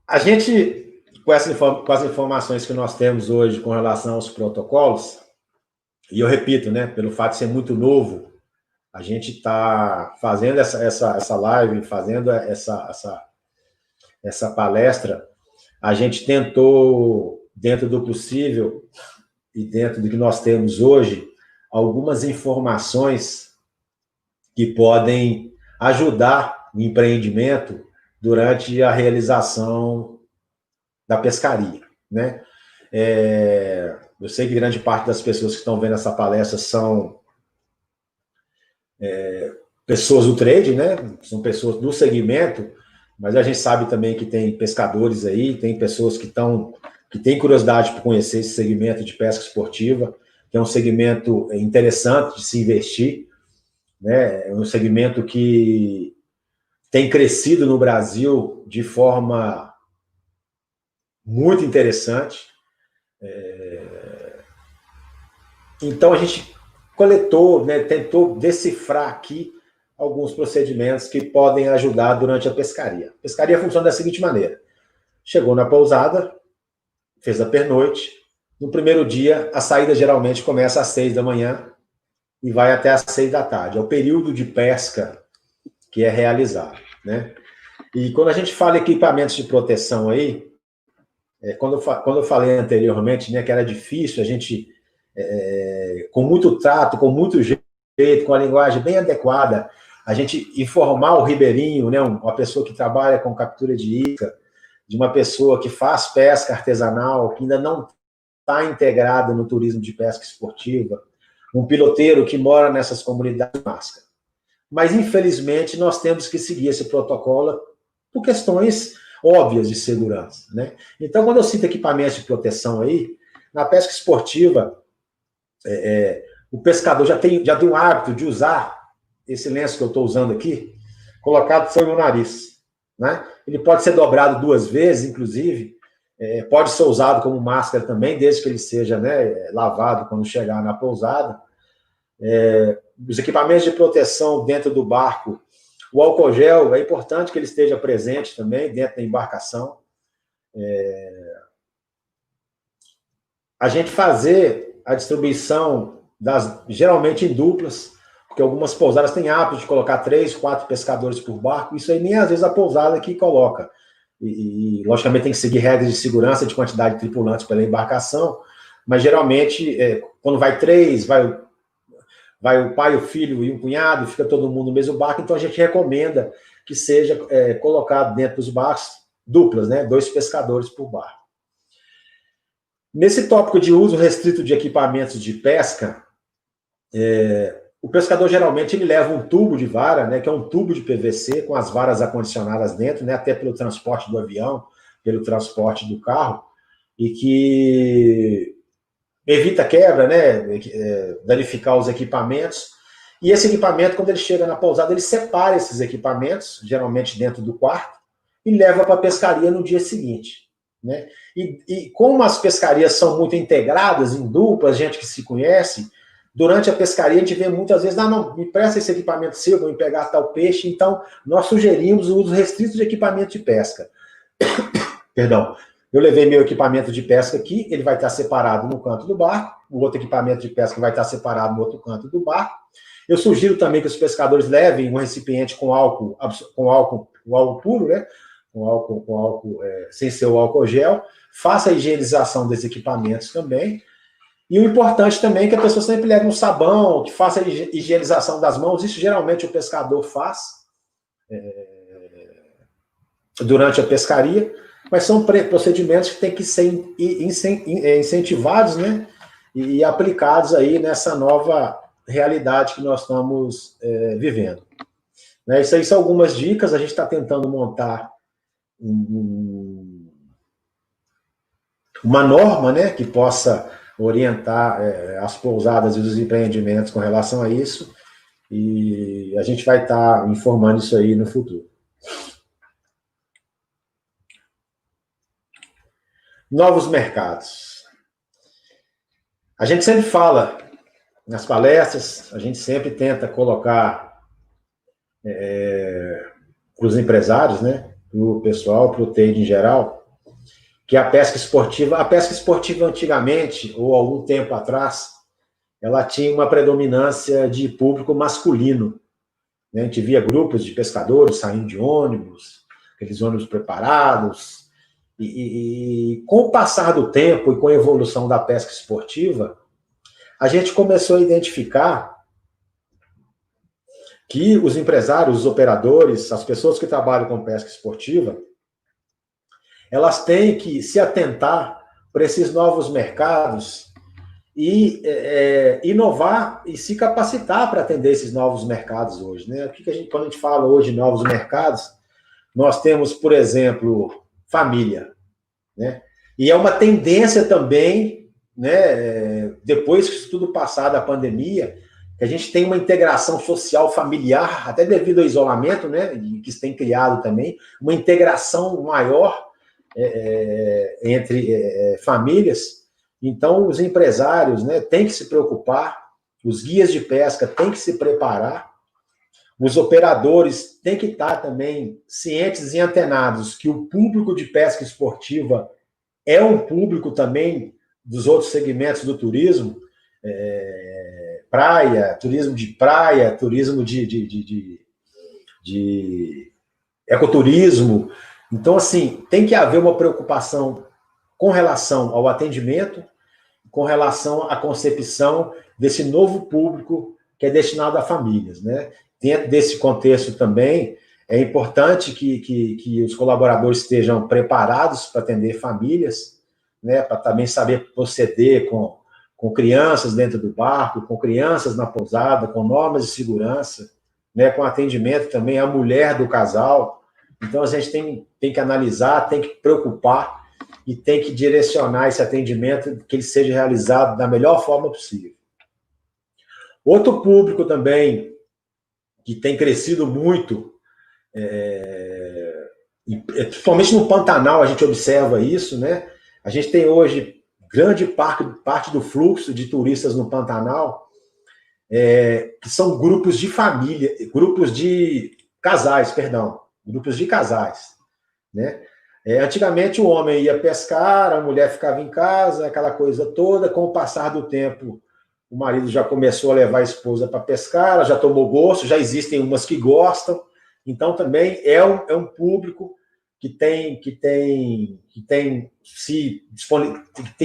A gente, com as informações que nós temos hoje com relação aos protocolos, e eu repito, né, pelo fato de ser muito novo, a gente está fazendo essa live, fazendo essa palestra, a gente tentou, dentro do possível e dentro do que nós temos hoje, algumas informações que podem ajudar o empreendimento durante a realização da pescaria, né? Eu sei que grande parte das pessoas que estão vendo essa palestra são pessoas do trade, né? São pessoas do segmento, mas a gente sabe também que tem pescadores aí, tem pessoas que têm curiosidade por conhecer esse segmento de pesca esportiva, que é um segmento interessante de se investir, né? É um segmento que tem crescido no Brasil de forma muito interessante. Então, a gente coletou, né, tentou decifrar aqui alguns procedimentos que podem ajudar durante a pescaria. A pescaria funciona da seguinte maneira: chegou na pousada, fez a pernoite, no primeiro dia, a saída geralmente começa às 6 da manhã e vai até às 6 da tarde. É o período de pesca que é realizado, né? E quando a gente fala em equipamentos de proteção aí, quando eu falei anteriormente, né, que era difícil a gente, com muito trato, com muito jeito, com a linguagem bem adequada, a gente informar o ribeirinho, né, uma pessoa que trabalha com captura de isca, de uma pessoa que faz pesca artesanal, que ainda não está integrado no turismo de pesca esportiva, um piloteiro que mora nessas comunidades de máscara. Mas, infelizmente, nós temos que seguir esse protocolo por questões óbvias de segurança, né? Então, quando eu cito equipamentos de proteção aí, na pesca esportiva, o pescador já tem o hábito de usar esse lenço que eu estou usando aqui, colocado sobre o nariz, né? Ele pode ser dobrado 2 vezes, inclusive, pode ser usado como máscara também, desde que ele seja, né, lavado quando chegar na pousada. Os equipamentos de proteção dentro do barco, o álcool gel, é importante que ele esteja presente também dentro da embarcação. A gente fazer a distribuição, geralmente em duplas, porque algumas pousadas têm hábito de colocar 3, 4 pescadores por barco, isso aí nem às vezes a pousada que coloca. E logicamente tem que seguir regras de segurança de quantidade de tripulantes pela embarcação, mas geralmente, quando vai 3, vai o pai, o filho e o cunhado, fica todo mundo no mesmo barco, então a gente recomenda que seja colocado dentro dos barcos, duplas, né? 2 pescadores por barco. Nesse tópico de uso restrito de equipamentos de pesca, o pescador geralmente ele leva um tubo de vara, né, que é um tubo de PVC com as varas acondicionadas dentro, né, até pelo transporte do avião, pelo transporte do carro, e que evita quebra, né, danificar os equipamentos. E esse equipamento, quando ele chega na pousada, ele separa esses equipamentos, geralmente dentro do quarto, e leva para a pescaria no dia seguinte. Né? E como as pescarias são muito integradas, em duplas, gente que se conhece, durante a pescaria a gente vê muitas vezes, não, me presta esse equipamento seu, vou pegar tal peixe, então nós sugerimos o uso restrito de equipamento de pesca. Perdão, eu levei meu equipamento de pesca aqui, ele vai estar separado no canto do barco, o outro equipamento de pesca vai estar separado no outro canto do barco. Eu sugiro também que os pescadores levem um recipiente com álcool puro, né? Com álcool sem ser o álcool gel, faça a higienização desses equipamentos também. E o importante também é que a pessoa sempre leve um sabão, que faça a higienização das mãos. Isso geralmente o pescador faz durante a pescaria, mas são procedimentos que têm que ser incentivados, né? E aplicados aí nessa nova realidade que nós estamos vivendo. Né? Isso aí são algumas dicas, a gente está tentando montar uma norma, né, que possa orientar as pousadas e os empreendimentos com relação a isso, e a gente vai estar informando isso aí no futuro. Novos mercados. A gente sempre fala nas palestras, a gente sempre tenta colocar para os empresários, né, para o pessoal, para o trade em geral, que a pesca esportiva antigamente, ou algum tempo atrás, ela tinha uma predominância de público masculino. Né? A gente via grupos de pescadores saindo de ônibus, aqueles ônibus preparados, e com o passar do tempo e com a evolução da pesca esportiva, a gente começou a identificar que os empresários, os operadores, as pessoas que trabalham com pesca esportiva, elas têm que se atentar para esses novos mercados e inovar e se capacitar para atender esses novos mercados hoje. Né? Quando a gente fala hoje de novos mercados, nós temos, por exemplo, família. Né? E é uma tendência também, né, depois que isso tudo passar da pandemia, que a gente tem uma integração social familiar, até devido ao isolamento, né, que isso tem criado também, uma integração maior entre famílias. Então, os empresários, né, têm que se preocupar, os guias de pesca têm que se preparar, os operadores têm que estar também cientes e antenados que o público de pesca esportiva é um público também dos outros segmentos do turismo, praia, turismo de praia, turismo de ecoturismo. Então, assim, tem que haver uma preocupação com relação ao atendimento, com relação à concepção desse novo público que é destinado a famílias, né? Dentro desse contexto também, é importante que os colaboradores estejam preparados para atender famílias, né? Para também saber proceder com crianças dentro do barco, com crianças na pousada, com normas de segurança, né? Com atendimento também à mulher do casal. Então, a gente tem que analisar, tem que preocupar e tem que direcionar esse atendimento que ele seja realizado da melhor forma possível. Outro público também que tem crescido muito, principalmente no Pantanal a gente observa isso, né? A gente tem hoje grande parte do fluxo de turistas no Pantanal, que são grupos de família, grupos de casais, né? Antigamente o homem ia pescar, a mulher ficava em casa, aquela coisa toda. Com o passar do tempo, o marido já começou a levar a esposa para pescar, ela já tomou gosto, já existem umas que gostam. Então também é um público que tem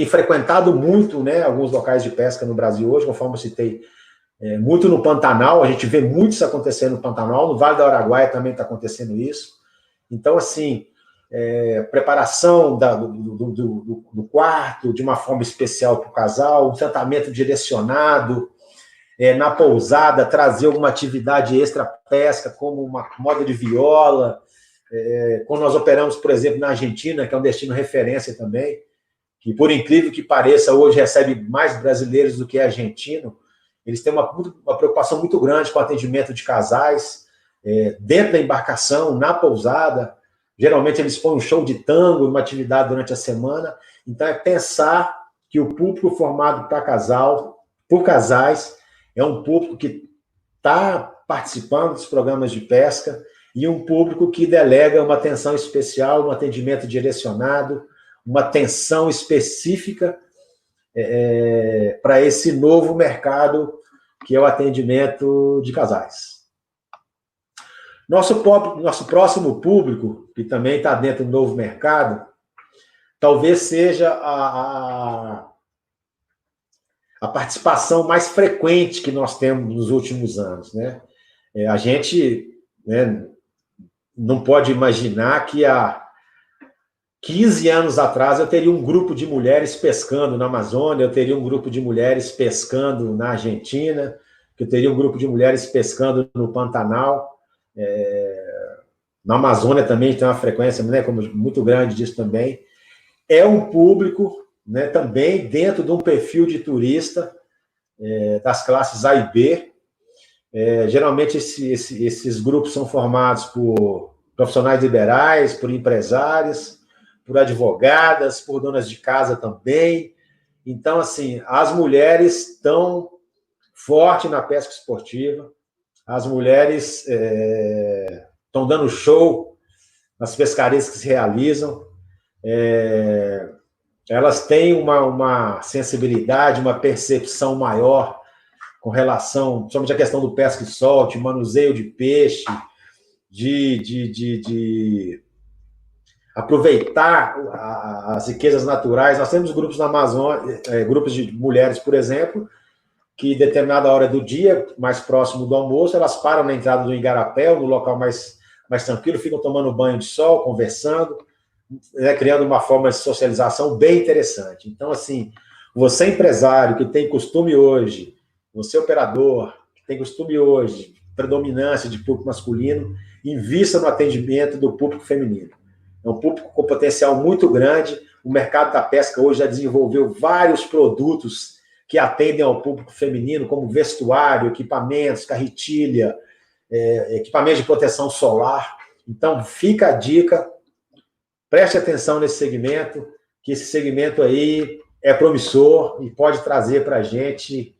frequentado muito, né, alguns locais de pesca no Brasil hoje, conforme eu citei muito no Pantanal, a gente vê muito isso acontecendo no Pantanal, no Vale do Araguaia também está acontecendo isso. Então, assim, preparação do quarto de uma forma especial para o casal, um tratamento direcionado, na pousada, trazer alguma atividade extra-pesca, como uma moda de viola. Quando nós operamos, por exemplo, na Argentina, que é um destino referência também, que, por incrível que pareça, hoje recebe mais brasileiros do que argentino, eles têm uma preocupação muito grande com o atendimento de casais, dentro da embarcação, na pousada. Geralmente eles põem um show de tango, uma atividade durante a semana. Então, é pensar que o público formado para casal, por casais, é um público que está participando dos programas de pesca e um público que delega uma atenção especial, um atendimento direcionado, uma atenção específica para esse novo mercado que é o atendimento de casais. Nosso próximo público, que também está dentro do novo mercado, talvez seja a participação mais frequente que nós temos nos últimos anos, né? A gente, né, não pode imaginar que há 15 anos atrás eu teria um grupo de mulheres pescando na Amazônia, eu teria um grupo de mulheres pescando na Argentina, que eu teria um grupo de mulheres pescando no Pantanal. Na Amazônia também tem uma frequência, né, muito grande disso também. É um público, né, também dentro de um perfil de turista das classes A e B. Geralmente esses grupos são formados por profissionais liberais, por empresários, por advogadas, por donas de casa também. Então, assim, as mulheres estão fortes na pesca esportiva, as mulheres estão dando show nas pescarias que se realizam, elas têm uma sensibilidade, uma percepção maior com relação, principalmente a questão do pesca e solte, manuseio de peixe, de aproveitar as riquezas naturais. Nós temos grupos na Amazônia, grupos de mulheres, por exemplo, que em determinada hora do dia, mais próximo do almoço, elas param na entrada do igarapé, no local mais tranquilo, ficam tomando banho de sol, conversando, criando uma forma de socialização bem interessante. Então, assim, você empresário que tem costume hoje, você operador que tem costume hoje, predominância de público masculino, invista no atendimento do público feminino. É um público com potencial muito grande. O mercado da pesca hoje já desenvolveu vários produtos que atendem ao público feminino, como vestuário, equipamentos, carretilha, equipamentos de proteção solar. Então, fica a dica, preste atenção nesse segmento, que esse segmento aí é promissor e pode trazer para a gente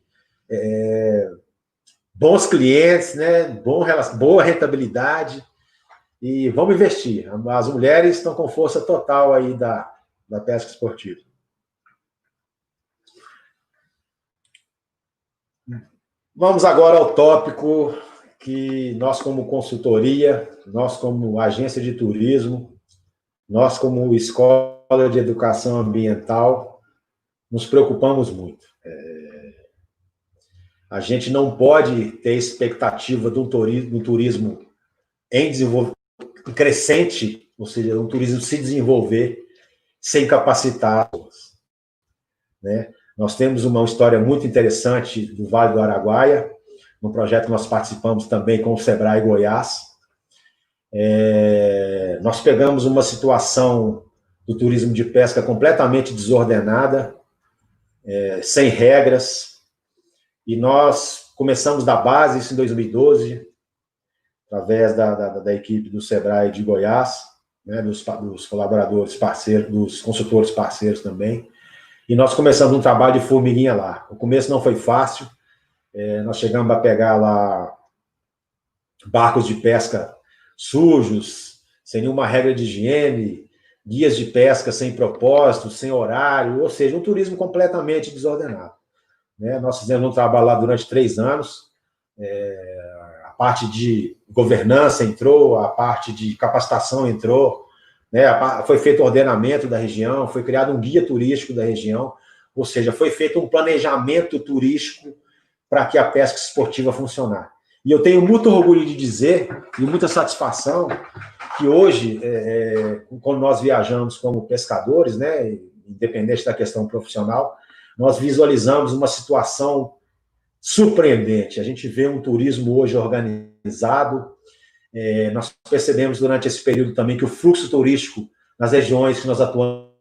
bons clientes, né? Boa rentabilidade. E vamos investir. As mulheres estão com força total aí da pesca esportiva. Vamos agora ao tópico que nós, como consultoria, nós, como agência de turismo, nós, como escola de educação ambiental, nos preocupamos muito. A gente não pode ter expectativa de um turismo em desenvolvimento crescente, ou seja, um turismo se desenvolver sem capacitar pessoas, né? Nós temos uma história muito interessante do Vale do Araguaia, um projeto que nós participamos também com o Sebrae Goiás. Nós pegamos uma situação do turismo de pesca completamente desordenada, sem regras, e nós começamos da base, isso em 2012, através da equipe do Sebrae de Goiás, né, dos colaboradores parceiros, dos consultores parceiros também, e nós começamos um trabalho de formiguinha lá. O começo não foi fácil, nós chegamos a pegar lá barcos de pesca sujos, sem nenhuma regra de higiene, guias de pesca sem propósito, sem horário, ou seja, um turismo completamente desordenado, né? Nós fizemos um trabalho lá durante 3 anos, a parte de governança entrou, a parte de capacitação entrou, né? Foi feito ordenamento da região, foi criado um guia turístico da região, ou seja, foi feito um planejamento turístico para que a pesca esportiva funcionar. E eu tenho muito orgulho de dizer, e muita satisfação, que hoje, quando nós viajamos como pescadores, né, independente da questão profissional, nós visualizamos uma situação surpreendente. A gente vê um turismo hoje organizado. Nós percebemos durante esse período também que o fluxo turístico nas regiões que nós atuamos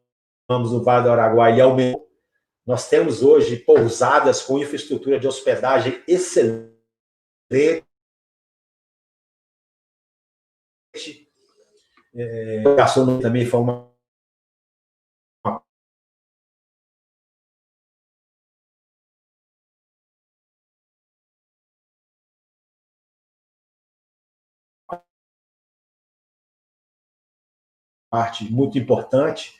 no Vale do Araguaia aumentou. Nós temos hoje pousadas com infraestrutura de hospedagem excelente. A gastronomia também foi uma parte muito importante,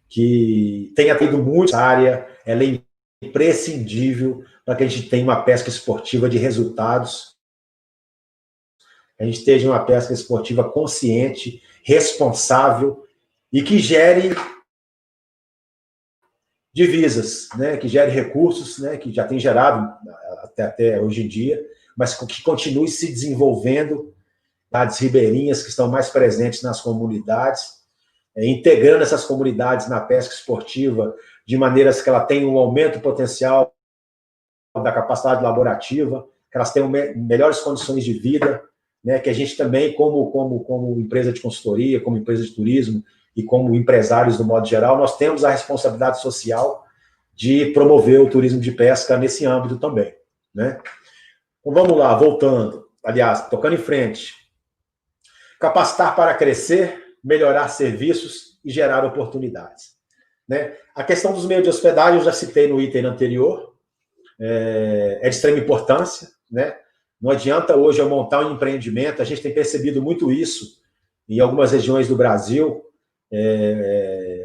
que tem atendido muito essa área, ela é imprescindível para que a gente tenha uma pesca esportiva de resultados, a gente esteja uma pesca esportiva consciente, responsável e que gere divisas, né, que gere recursos, né, que já tem gerado até hoje em dia, mas que continue se desenvolvendo, cidades ribeirinhas que estão mais presentes nas comunidades, integrando essas comunidades na pesca esportiva de maneiras que ela tenha um aumento potencial da capacidade laborativa, que elas tenham melhores condições de vida, né, que a gente também, como empresa de consultoria, como empresa de turismo e como empresários do modo geral, nós temos a responsabilidade social de promover o turismo de pesca nesse âmbito também, né? Então vamos lá, voltando, aliás, tocando em frente. Capacitar para crescer, melhorar serviços e gerar oportunidades, né? A questão dos meios de hospedagem eu já citei no item anterior, é de extrema importância, né? Não adianta hoje eu montar um empreendimento, a gente tem percebido muito isso em algumas regiões do Brasil,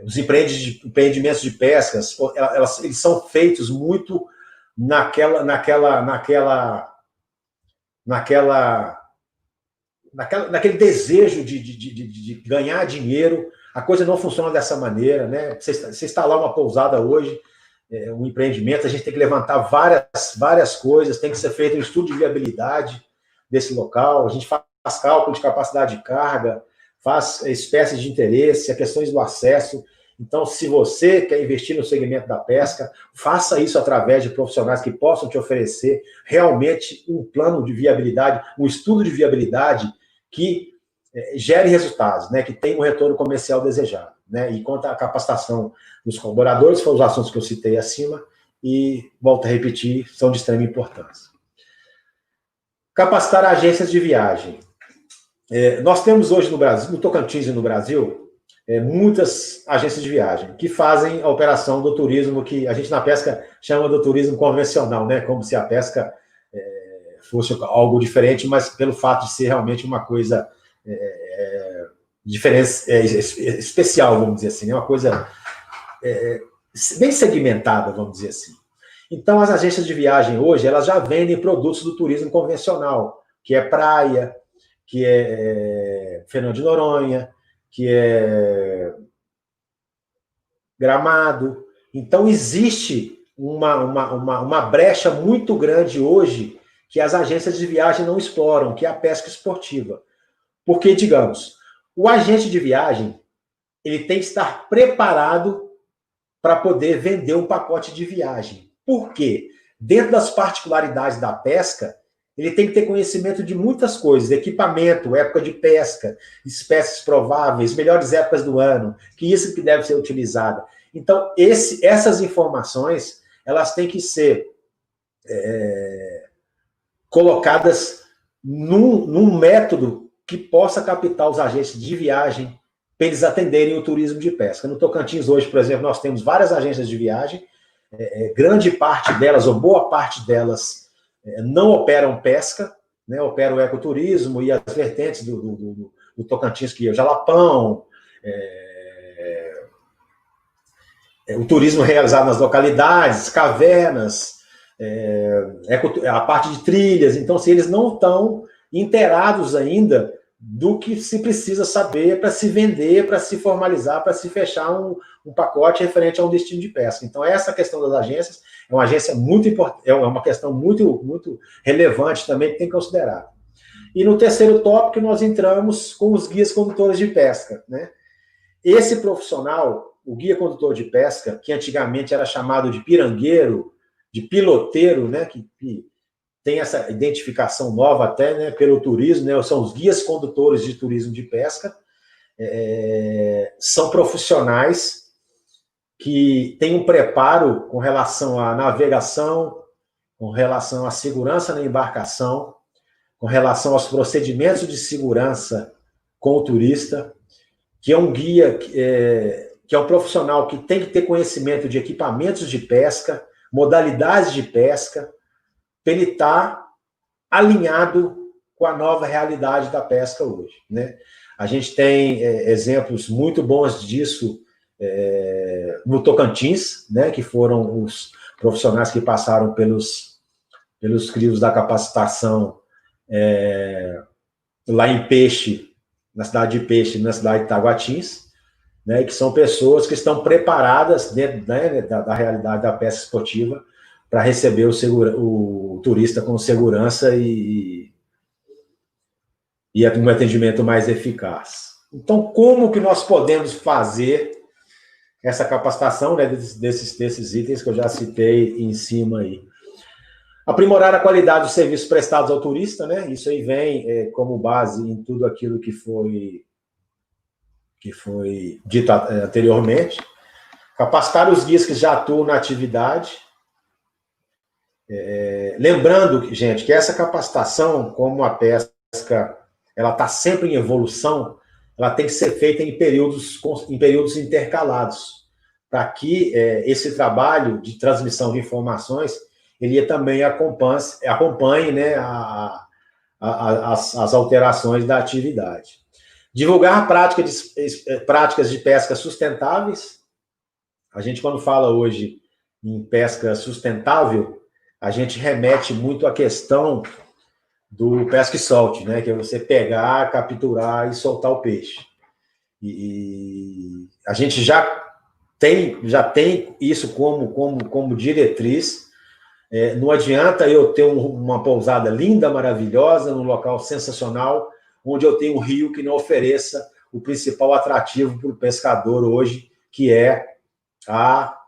os empreendimentos de pescas, eles são feitos muito naquele desejo de ganhar dinheiro. A coisa não funciona dessa maneira, né? Você instalar uma pousada hoje, um empreendimento, a gente tem que levantar várias coisas, tem que ser feito um estudo de viabilidade desse local, a gente faz cálculo de capacidade de carga, faz espécies de interesse, questões do acesso. Então, se você quer investir no segmento da pesca, faça isso através de profissionais que possam te oferecer realmente um plano de viabilidade, um estudo de viabilidade que gere resultados, né, que tenha um retorno comercial desejado, né? E quanto à capacitação dos colaboradores, foram os assuntos que eu citei acima, e, volto a repetir, são de extrema importância. Capacitar agências de viagem. Nós temos hoje no Brasil, no Tocantins e no Brasil, muitas agências de viagem que fazem a operação do turismo que a gente na pesca chama do turismo convencional, né? Como se a pesca fosse algo diferente, mas pelo fato de ser realmente uma coisa especial, vamos dizer assim, é uma coisa bem segmentada, vamos dizer assim. Então, as agências de viagem hoje, elas já vendem produtos do turismo convencional, que é praia, que é Fernando de Noronha, que é Gramado. Então, existe uma brecha muito grande hoje que as agências de viagem não exploram, que é a pesca esportiva. Porque, digamos, o agente de viagem, ele tem que estar preparado para poder vender um pacote de viagem. Por quê? Dentro das particularidades da pesca, ele tem que ter conhecimento de muitas coisas, equipamento, época de pesca, espécies prováveis, melhores épocas do ano, que isso que deve ser utilizado. Então, essas informações, elas têm que ser colocadas num método que possa captar os agentes de viagem para eles atenderem o turismo de pesca. No Tocantins, hoje, por exemplo, nós temos várias agências de viagem, grande parte delas, ou boa parte delas, não operam pesca, né, operam o ecoturismo e as vertentes do Tocantins, que é o Jalapão, o turismo realizado nas localidades, cavernas, a parte de trilhas. Então, se eles não estão inteirados ainda do que se precisa saber para se vender, para se formalizar, para se fechar um pacote referente a um destino de pesca. Então, essa questão das agências é uma agência muito importante, é uma questão muito relevante também que tem que considerar. E no terceiro tópico, nós entramos com os guias condutores de pesca, né? Esse profissional, o guia condutor de pesca, que antigamente era chamado de pirangueiro, de piloteiro, né? Que tem essa identificação nova até, né, pelo turismo, né, são os guias condutores de turismo de pesca, são profissionais que têm um preparo com relação à navegação, com relação à segurança na embarcação, com relação aos procedimentos de segurança com o turista, que é um guia, que é um profissional que tem que ter conhecimento de equipamentos de pesca, modalidades de pesca, para ele estar alinhado com a nova realidade da pesca hoje, né? A gente tem exemplos muito bons disso no Tocantins, né, que foram os profissionais que passaram pelos crios da capacitação lá em Peixe, na cidade de Peixe, na cidade de Taguatins, né, que são pessoas que estão preparadas dentro, né, da realidade da pesca esportiva para receber o turista com segurança e um atendimento mais eficaz. Então, como que nós podemos fazer essa capacitação, né, desses itens que eu já citei em cima aí? Aprimorar a qualidade dos serviços prestados ao turista, né? Isso aí vem como base em tudo aquilo que foi dito anteriormente. Capacitar os guias que já atuam na atividade. Lembrando, gente, que essa capacitação, como a pesca ela está sempre em evolução, ela tem que ser feita em períodos intercalados, para que esse trabalho de transmissão de informações ele também acompanhe, né, as alterações da atividade. Divulgar práticas de pesca sustentáveis. A gente, quando fala hoje em pesca sustentável, a gente remete muito à questão do pesca e solte, né? Que é você pegar, capturar e soltar o peixe. E a gente já tem isso como diretriz. Não adianta eu ter uma pousada linda, maravilhosa, num local sensacional, onde eu tenho um rio que não ofereça o principal atrativo para o pescador hoje, que é a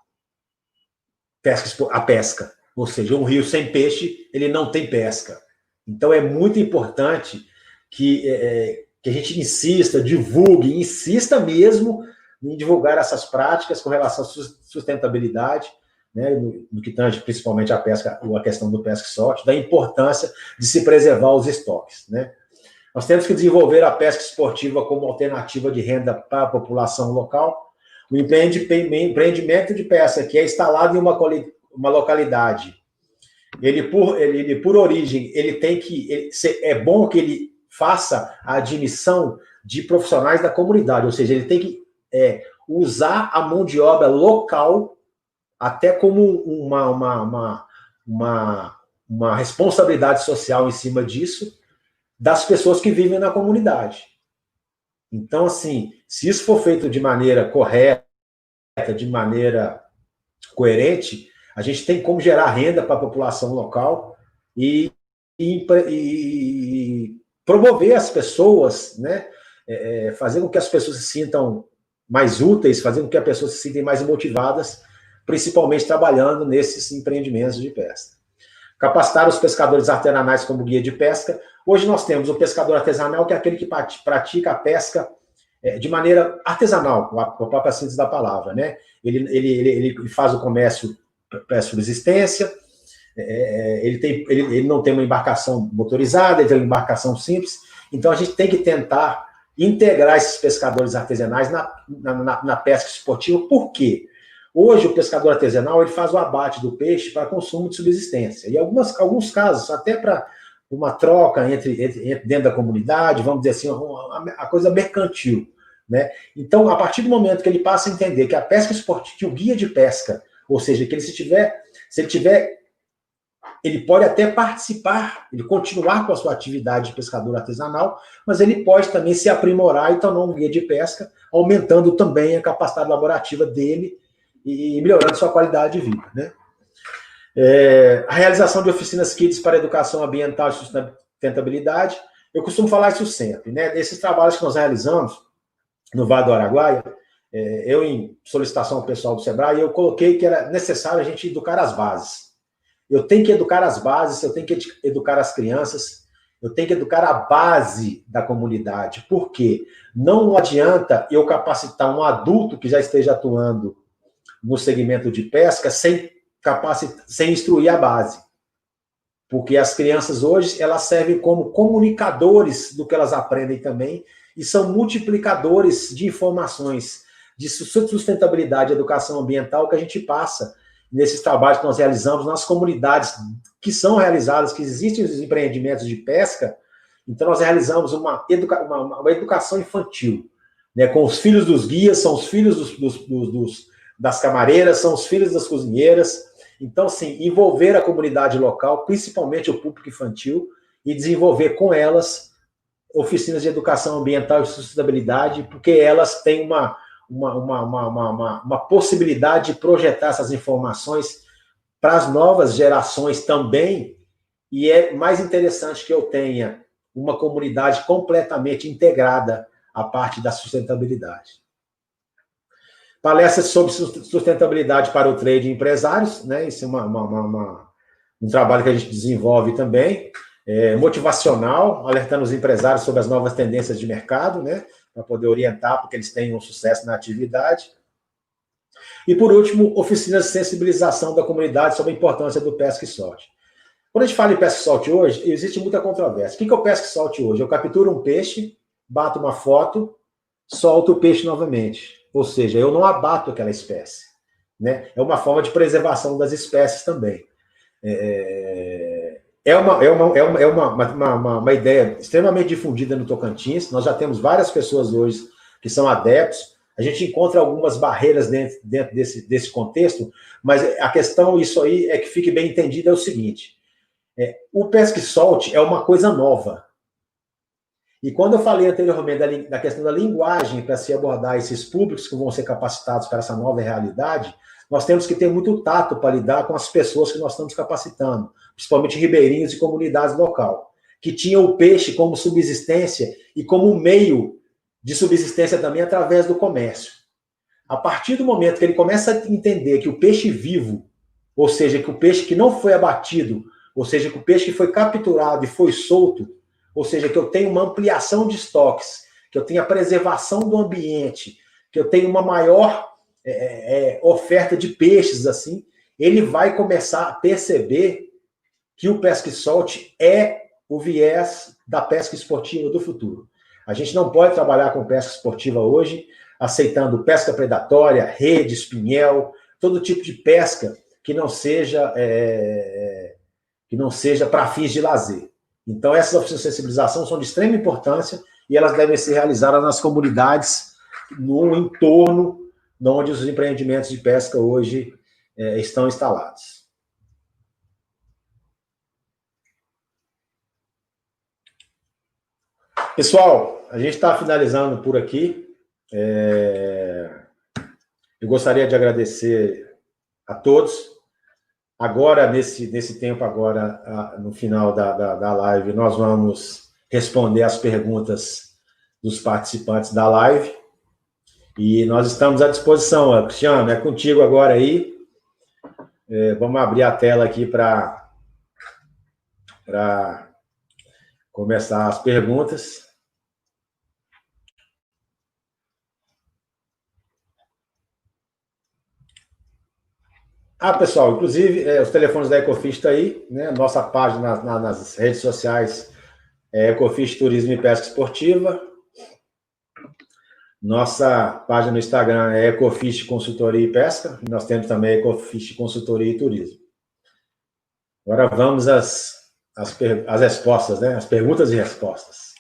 pesca. Ou seja, um rio sem peixe, ele não tem pesca. Então, é muito importante que a gente insista mesmo em divulgar essas práticas com relação à sustentabilidade, né, no que tange principalmente a pesca, a questão do pesca e solte, da importância de se preservar os estoques, né? Nós temos que desenvolver a pesca esportiva como alternativa de renda para a população local. O empreendimento de pesca que é instalado em uma localidade, ele por origem, é bom que ele faça a admissão de profissionais da comunidade, ou seja, ele tem que usar a mão de obra local até como uma responsabilidade social em cima disso, das pessoas que vivem na comunidade. Então, assim, se isso for feito de maneira correta, de maneira coerente, a gente tem como gerar renda para a população local e promover as pessoas, né? Fazer com que as pessoas se sintam mais úteis, fazer com que as pessoas se sintam mais motivadas, principalmente trabalhando nesses empreendimentos de pesca. Capacitar os pescadores artesanais como guia de pesca. Hoje nós temos o pescador artesanal, que é aquele que pratica a pesca de maneira artesanal, com a própria síntese da palavra, né? Ele faz o comércio para subsistência, ele não tem uma embarcação motorizada, ele tem uma embarcação simples, então a gente tem que tentar integrar esses pescadores artesanais na pesca esportiva. Por quê? Hoje, o pescador artesanal ele faz o abate do peixe para consumo de subsistência. E alguns casos, até para uma troca dentro da comunidade, vamos dizer assim, a coisa mercantil, né? Então, a partir do momento que ele passa a entender que a pesca esportiva, que o guia de pesca, ou seja, que se ele tiver ele pode até participar, ele continuar com a sua atividade de pescador artesanal, mas ele pode também se aprimorar e tornar um guia de pesca, aumentando também a capacidade laborativa dele e melhorando sua qualidade de vida, né? A realização de oficinas kids para educação ambiental e sustentabilidade, eu costumo falar isso sempre, né? Desses trabalhos que nós realizamos no Vale do Araguaia, eu em solicitação ao pessoal do Sebrae, eu coloquei que era necessário a gente educar as bases. Eu tenho que educar as bases, eu tenho que educar as crianças, eu tenho que educar a base da comunidade. Por quê? Não adianta eu capacitar um adulto que já esteja atuando no segmento de pesca sem instruir a base. Porque as crianças hoje, elas servem como comunicadores do que elas aprendem também e são multiplicadores de informações de sustentabilidade e educação ambiental que a gente passa nesses trabalhos que nós realizamos nas comunidades que são realizadas, que existem os empreendimentos de pesca. Então, nós realizamos uma educação infantil, né, com os filhos dos guias, são os filhos das camareiras, são os filhos das cozinheiras. Então, sim, envolver a comunidade local, principalmente o público infantil, e desenvolver com elas oficinas de educação ambiental e sustentabilidade, porque elas têm uma possibilidade de projetar essas informações para as novas gerações também, e é mais interessante que eu tenha uma comunidade completamente integrada à parte da sustentabilidade. Palestras sobre sustentabilidade para o trade e empresários, né? Isso é um trabalho que a gente desenvolve também, motivacional, alertando os empresários sobre as novas tendências de mercado, né? Para poder orientar, porque eles tenham sucesso na atividade. E, por último, oficinas de sensibilização da comunidade sobre a importância do pesca e solte. Quando a gente fala em pesca e solte hoje, existe muita controvérsia. O que é o pesca e solte hoje? Eu capturo um peixe, bato uma foto, solto o peixe novamente. Ou seja, eu não abato aquela espécie, né? É uma forma de preservação das espécies também. É uma ideia extremamente difundida no Tocantins. Nós já temos várias pessoas hoje que são adeptos. A gente encontra algumas barreiras dentro desse contexto, mas a questão, isso aí, é que fique bem entendido, é o seguinte: o pesca e solte é uma coisa nova. E quando eu falei anteriormente da questão da linguagem para se abordar esses públicos que vão ser capacitados para essa nova realidade, nós temos que ter muito tato para lidar com as pessoas que nós estamos capacitando, principalmente ribeirinhos e comunidades local, que tinham o peixe como subsistência e como meio de subsistência também através do comércio. A partir do momento que ele começa a entender que o peixe vivo, ou seja, que o peixe que não foi abatido, ou seja, que o peixe que foi capturado e foi solto, ou seja, que eu tenho uma ampliação de estoques, que eu tenho a preservação do ambiente, que eu tenho uma maior oferta de peixes, assim, ele vai começar a perceber que o pesca e solte é o viés da pesca esportiva do futuro. A gente não pode trabalhar com pesca esportiva hoje aceitando pesca predatória, rede, espinhel, todo tipo de pesca que não seja para fins de lazer. Então, essas oficinas de sensibilização são de extrema importância e elas devem ser realizadas nas comunidades, no entorno onde os empreendimentos de pesca hoje estão instalados. Pessoal, a gente está finalizando por aqui. Eu gostaria de agradecer a todos. Agora, nesse tempo, agora, no final da live, nós vamos responder as perguntas dos participantes da live. E nós estamos à disposição. Cristiano, é contigo agora aí. Vamos abrir a tela aqui para começar as perguntas. Pessoal, inclusive, os telefones da Ecofish estão aí, né? Nossa página nas redes sociais é Ecofish Turismo e Pesca Esportiva. Nossa página no Instagram é Ecofish Consultoria e Pesca. Nós temos também Ecofish Consultoria e Turismo. Agora vamos às respostas, né? As perguntas e respostas.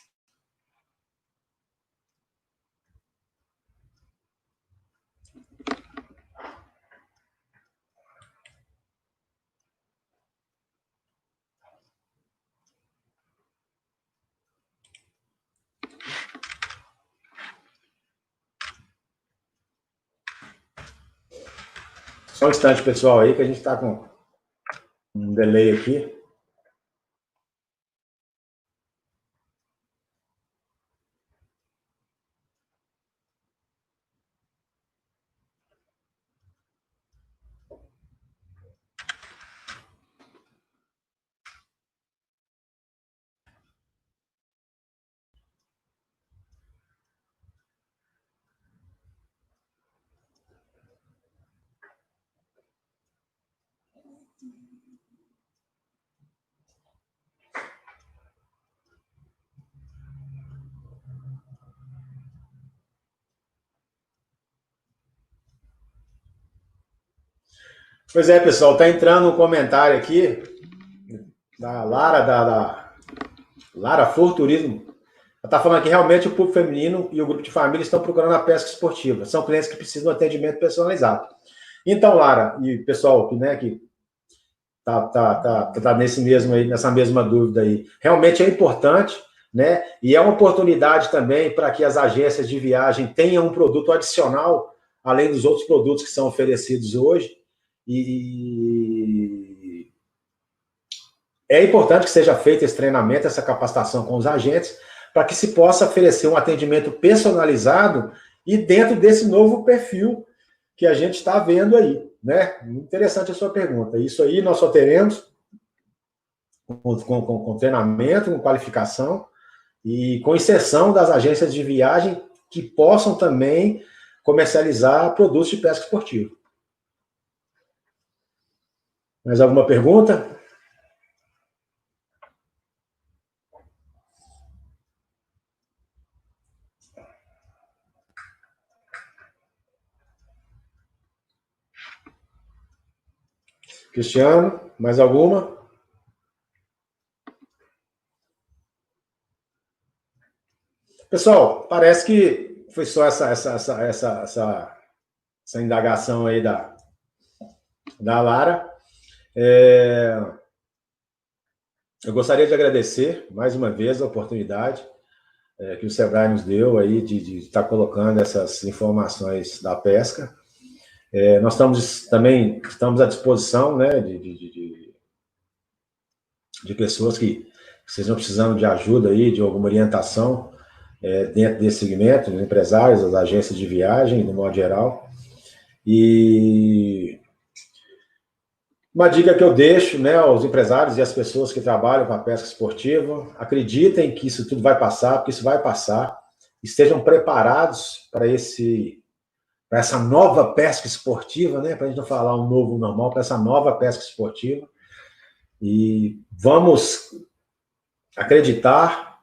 Só um instante, pessoal, aí, que a gente está com um delay aqui. Pois é, pessoal, está entrando um comentário aqui da Lara, da Lara For Turismo. Ela está falando que realmente o público feminino e o grupo de família estão procurando a pesca esportiva. São clientes que precisam de um atendimento personalizado. Então, Lara, e pessoal que tá nesse mesmo aí, nessa mesma dúvida aí, realmente é importante, né? E é uma oportunidade também para que as agências de viagem tenham um produto adicional, além dos outros produtos que são oferecidos hoje. E é importante que seja feito esse treinamento, essa capacitação com os agentes, para que se possa oferecer um atendimento personalizado e dentro desse novo perfil que a gente está vendo aí, né? Interessante a sua pergunta. Isso aí nós só teremos com treinamento, com qualificação e com inserção das agências de viagem que possam também comercializar produtos de pesca esportiva. Mais alguma pergunta? Cristiano, mais alguma? Pessoal, parece que foi só essa indagação aí da Lara. Eu gostaria de agradecer mais uma vez a oportunidade que o Sebrae nos deu aí de estar colocando essas informações da pesca. Nós estamos à disposição, né, de pessoas que estejam precisando de ajuda aí, de alguma orientação dentro desse segmento, dos empresários, das agências de viagem, no modo geral. E uma dica que eu deixo, né, aos empresários e às pessoas que trabalham com a pesca esportiva: acreditem que isso tudo vai passar, porque isso vai passar. Estejam preparados para essa nova pesca esportiva, né, para a gente não falar um novo normal, para essa nova pesca esportiva. E vamos acreditar,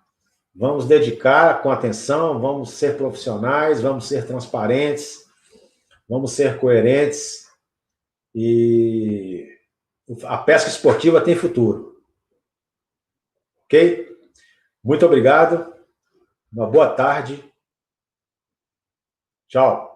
vamos dedicar com atenção, vamos ser profissionais, vamos ser transparentes, vamos ser coerentes, e a pesca esportiva tem futuro. Ok? Muito obrigado, uma boa tarde. Tchau.